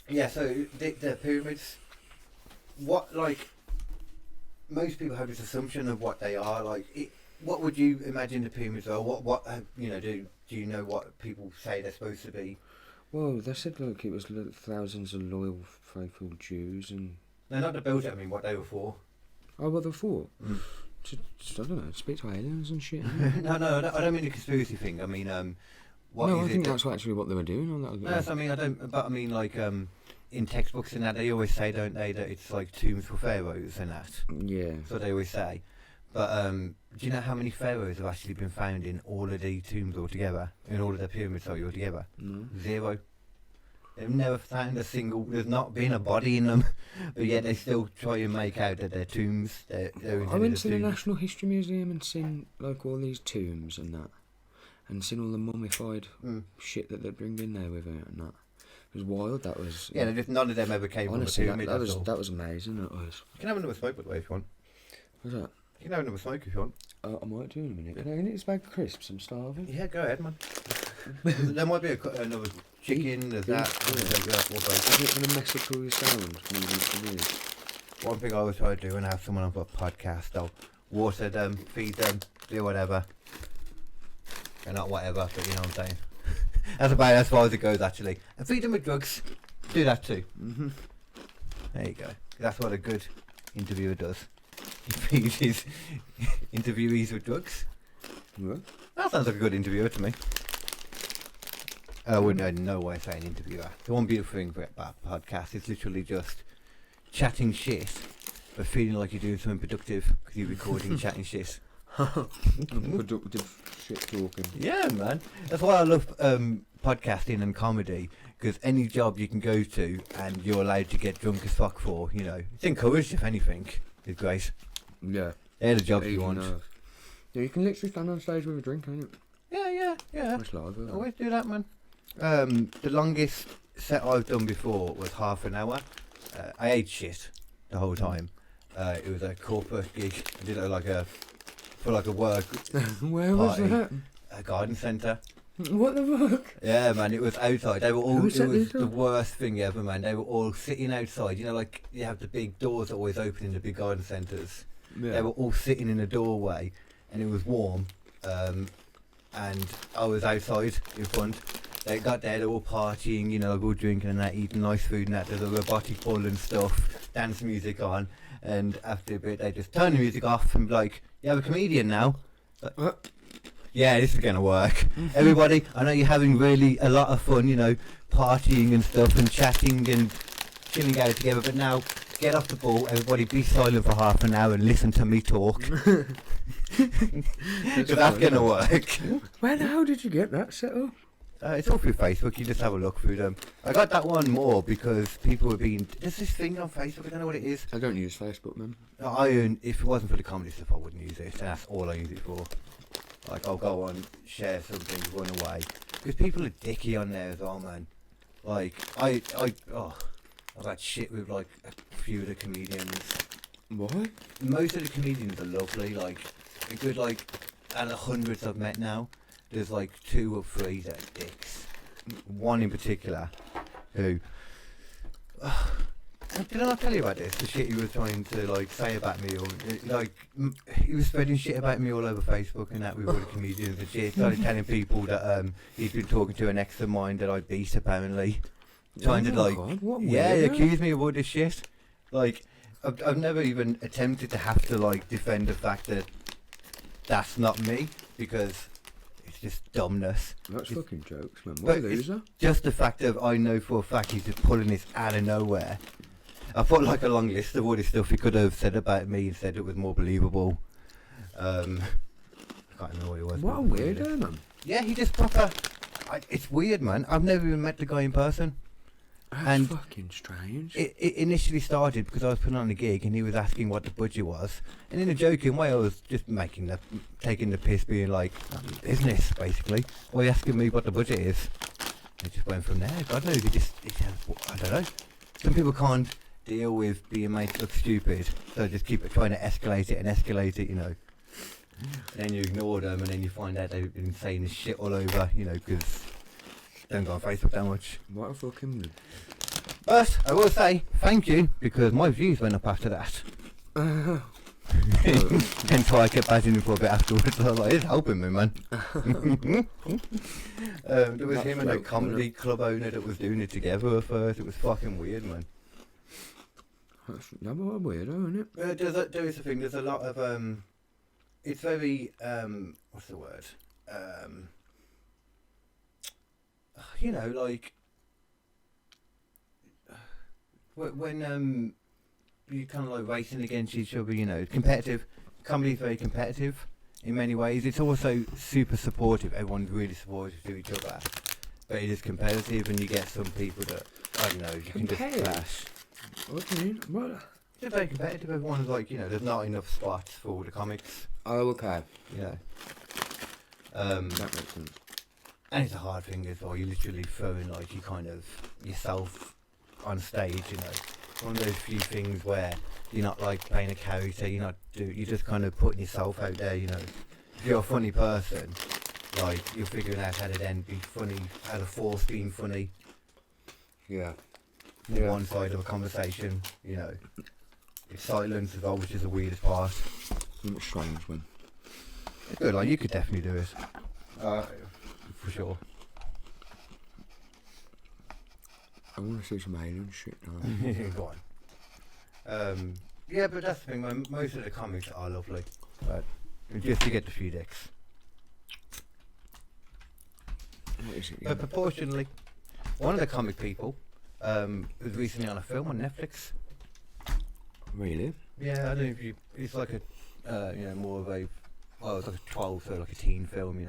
Yeah, so the pyramids, what, like, most people have this assumption of what they are. Like, what would you imagine the pyramids are? What do you know what people say they're supposed to be? Well, they said like it was thousands of loyal, faithful Jews and... No, not the building. I mean, what they were for. Oh, what they're for? Mm. I don't know, speak to aliens and shit. No, I don't mean the conspiracy thing. I mean, what no, is I think it that's actually what they were doing on that. No, I mean, I don't. But I mean, like, in textbooks and that, they always say, don't they, that it's like tombs for pharaohs and that. Yeah. That's what they always say. But do you know how many pharaohs have actually been found in all of the tombs altogether? In all of the pyramids altogether? No. 0. They've never found a single. There's not been a body in them, but yet they still try and make out that they're tombs. They're I went to the National History Museum and seen like all these tombs and that, and seen all the mummified shit that they bring in there with it and that. It was wild. That was. Yeah, just none of them ever came honestly, from the pyramid. that was amazing. That was. You can have another smoke, by the way, if you want. What's that? You can have another smoke if you want. I might do in a minute. Can I get this bag of crisps? I'm starving. Yeah, go ahead, man. There might be another chicken, there's that. Is it going to mess up all your sound? One thing I always try to do when I have someone on a podcast, I'll water them, feed them, do whatever. And not whatever, but you know what I'm saying. That's about as far as it goes, actually. And feed them with drugs. Do that too. There you go. That's what a good interviewer does. He feeds his interviewees with drugs. What? That sounds like a good interviewer to me. I wouldn't know why I say an interviewer. The one beautiful thing about a podcast is literally just chatting shit, but feeling like you're doing something productive because you're recording chatting shit. Productive shit talking. Yeah, man. That's why I love podcasting and comedy, because any job you can go to and you're allowed to get drunk as fuck for, you know, it's encouraged if anything. It's great. Yeah. They're the jobs you want. Yeah, you can literally stand on stage with a drink, can't you? Yeah. That's live, isn't it? Always do that, man. The longest set I've done before was half an hour. I ate shit the whole time. It was a corporate gig. I did it for a work Where was party. that? A garden centre. What the fuck? Yeah, man, it was outside. They were all. Who It set was these the up? worst thing ever, man. They were all sitting outside. You know, like you have the big doors always open in the big garden centres. Yeah. They were all sitting in a doorway, and it was warm. And I was outside in front. They got there, they were all partying, you know, like all drinking and that, eating nice food and that. There's a robotic ball and stuff, dance music on. And after a bit, they just turn the music off and be like, "You have a comedian now?" Like, yeah, this is going to work. Everybody, I know you're having really a lot of fun, you know, partying and stuff and chatting and chilling out together. But now, get off the ball. Everybody be silent for half an hour and listen to me talk. That's going to work. Where the hell did you get that set up? It's all through Facebook. You just have a look through them. I got that one more because people were being. There's this thing on Facebook. I don't know what it is. I don't use Facebook, man. If it wasn't for the comedy stuff, I wouldn't use it. That's all I use it for. Like I'll go on, share something, run away. Because people are dicky on there as well, man. Like I've had shit with like a few of the comedians. What? Most of the comedians are lovely. Like a good out of the hundreds I've met now. There's like 2 or 3 that are dicks. One in particular, who did I not tell you about this? The shit he was trying to say about me, or he was spreading shit about me all over Facebook and that with all the comedians and shit. Started telling people that he'd been talking to an ex of mine that I beat apparently. Trying to God, what he weirdo. accused me of all this shit. Like I've never even attempted to have to defend the fact that that's not me, because it's just dumbness. That's fucking jokes, man. What But a loser. Just the fact of I know for a fact he's just pulling this out of nowhere. I put a long list of all this stuff he could have said about me and said it was more believable. I can't remember what it was. What a weirdo, man. Yeah, he just proper. It's weird, man. I've never even met the guy in person. That's And fucking strange. It initially started because I was putting on a gig and he was asking what the budget was, and in a joking way I was just taking the piss, being like, business basically. Why are you asking me what the budget is? It just went from there. God knows, I don't know. Some people can't deal with being made to look stupid, so they just keep trying to escalate it, you know. And then you ignore them, and then you find out they've been saying this shit all over, you know, because don't go on Facebook that much. What a fucking... But I will say thank you, because my views went up after that. Hence why I kept badging him for a bit afterwards. I was like, it's helping me, man. There was him and a comedy club owner that was doing it together at first. It was fucking weird, man. That's a weirdo, isn't it? There is a thing. There's a lot of it's very what's the word? You know, like when you kind of racing against each other. You know, competitive. Comedy is very competitive in many ways. It's also super supportive. Everyone's really supportive to each other, but it is competitive, and you get some people that I don't know. You can just clash. What do you mean? What? It's very competitive. Everyone's like, you know, there's not enough spots for all the comics. Oh, okay. You know. That makes sense. And it's a hard thing as well. You're literally throwing you kind of yourself on stage. You know, one of those few things where you're not playing a character. You're just kind of putting yourself out there. You know, if you're a funny person, you're figuring out how to then be funny, how to force being funny. Yeah. One side of a conversation. You know, it's silence as well, which is the weirdest part. It's strange, man. It's good. You could definitely do it. For sure. I want to see some alien shit now. Go on. Yeah, but that's the thing. Most of the comics are lovely, but just to get the few dicks. What is it? But proportionally, one of the comic people was recently on a film on Netflix. Really? Yeah, I don't know if you. It's like a, more of a. Well, it's like a 12, so like a teen film.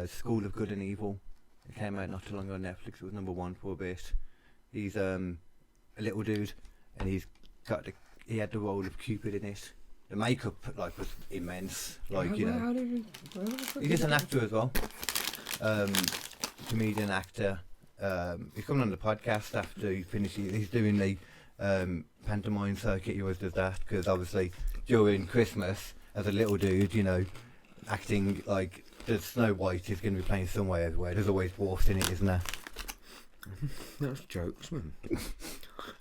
School of Good and Evil. It came out not too long ago on Netflix. It was #1 for a bit. He's a little dude, and he had the role of Cupid in it. The makeup was immense. He's just an actor as well. Comedian actor. He's coming on the podcast after he finishes. He's doing the pantomime circuit. He always does that because obviously during Christmas, as a little dude, acting like the Snow White is going to be playing somewhere everywhere. There's always dwarfs in it, isn't there? That's jokes, man.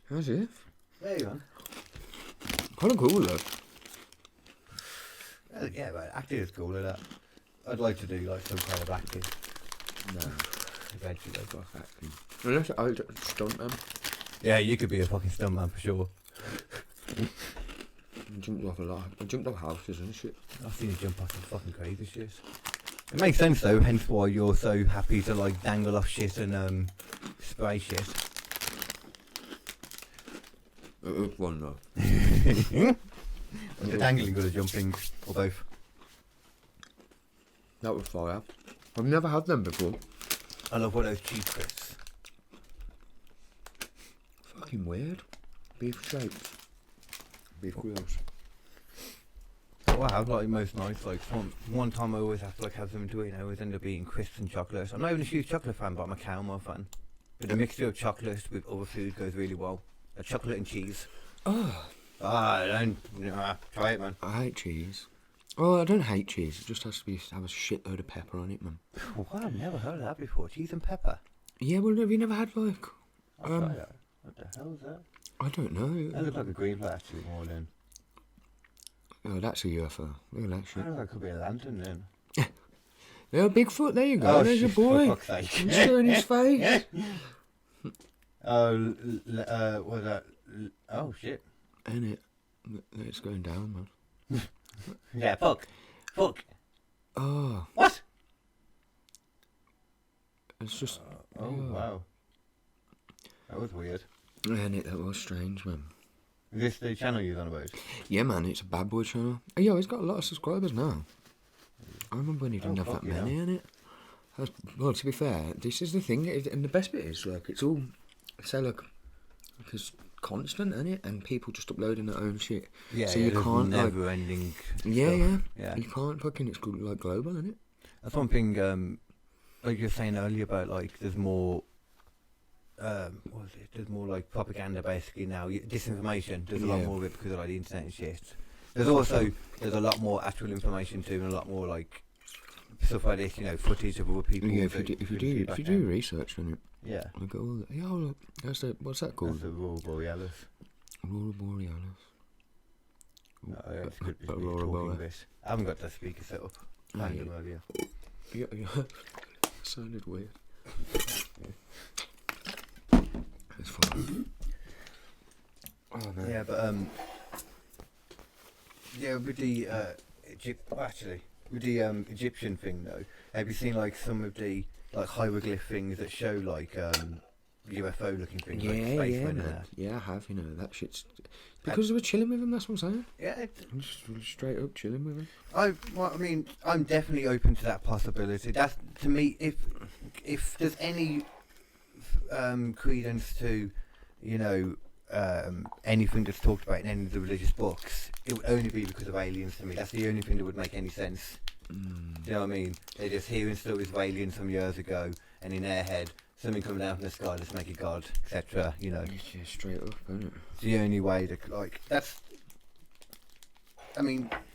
How's it? There you are. Kind of cool, though. Yeah, but acting is cool, isn't it? I'd like to do some kind of acting. No. Eventually. Fuck acting. Unless I was a stuntman. Yeah, you could be a fucking stuntman for sure. I jumped off a lot. I jumped off houses and shit. I've seen you jump off some fucking crazy shit. It makes sense though, hence why you're so happy to dangle off shit and spray shit. One though. The dangling or the jumping, or both? That was fire. I've never had them before. I love one of those cheese crisps. Fucking weird. Beef shapes. Beef grills. What I have most nights, one time I always have to have something to eat, and I always end up eating crisps and chocolate. I'm not even a huge chocolate fan, but I'm a caramel fan. But the mixture of chocolate with other food goes really well. Chocolate and cheese. Oh. Don't try it, man. I hate cheese. Oh, I don't hate cheese. It just has to have a shitload of pepper on it, man. Wow, I've never heard of that before. Cheese and pepper. Yeah, well, have you never had I'll try that. What the hell is that? I don't know. That looks like a green plate actually more than. Oh, that's a UFO. Look at that I shit. think that could be a lantern then. Yeah, Bigfoot, there you go. There's your boy. For fuck's sake. He's showing his face. What's that? Oh shit. Ain't it? It's going down, man. Yeah, fuck. Oh. What? It's just... Wow. That was weird. Ain't it? That was strange, man. Is this the channel you're on about? Yeah, man, it's a bad boy channel. Oh, yeah, he's got a lot of subscribers now. I remember when he didn't have that many in it. Well, to be fair, this is the thing, and the best bit is, it's all... Because constant, isn't it? And people just uploading their own shit. Yeah, so you can't never ending. Yeah. Yeah. You can't fucking. It's global, isn't it? That's one thing. Like you were saying earlier about there's more. What was it? There's more propaganda basically now. Disinformation. There's a lot more of it because of the internet and shit. There's a lot more actual information too, and a lot more stuff like this. Footage of other people. Yeah, if you do research on it. Yeah. Look at all that. Yeah, look. What's that called? That's the Aurora Borealis. Aurora Borealis. It's good to be Aurora talking Borealis. this. I haven't got the speaker set up. I found them earlier. Yeah. Sounded weird. It's fine. Oh man. Yeah, but with the with the Egyptian thing though, have you seen some of the hieroglyph things that show UFO looking things like spacemen and that? Yeah, I have. That shit's because they were chilling with him. That's what I'm saying. Yeah, just straight up chilling with him. I'm definitely open to that possibility. That's to me, if there's any credence to, anything that's talked about in any of the religious books, it would only be because of aliens to me. That's the only thing that would make any sense. Do you know what I mean? They're just hearing stories of aliens from years ago, and in their head, something coming down from the sky, let's make a god, etc. Yeah, straight up, isn't it? It's the only way to that's.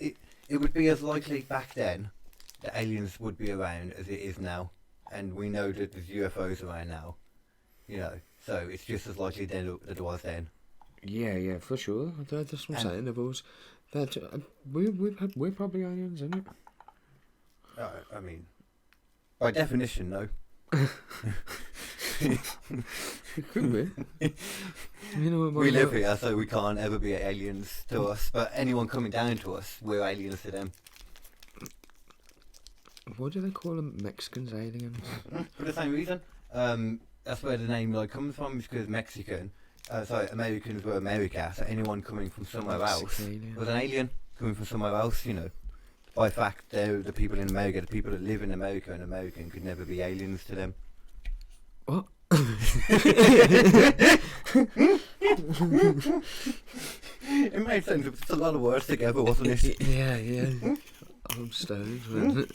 It would be as likely back then that aliens would be around as it is now, and we know that there's UFOs around now. So it's just as likely then that it was then. Yeah, for sure. That's what I'm saying. There was that we're probably aliens, isn't it? By definition, no. Could be. You know, We live here, so we can't ever be aliens to us. But anyone coming down to us, we're aliens to them. What do they call them? Mexicans, aliens? For the same reason. That's where the name like comes from, is because Mexican. Americans were America, so anyone coming from somewhere else was an alien coming from somewhere else, you know. By fact, they're the people in America, the people that live in America, and American could never be aliens to them. What? It made sense. It was a lot of words together, wasn't it? Yeah. I'm stoned.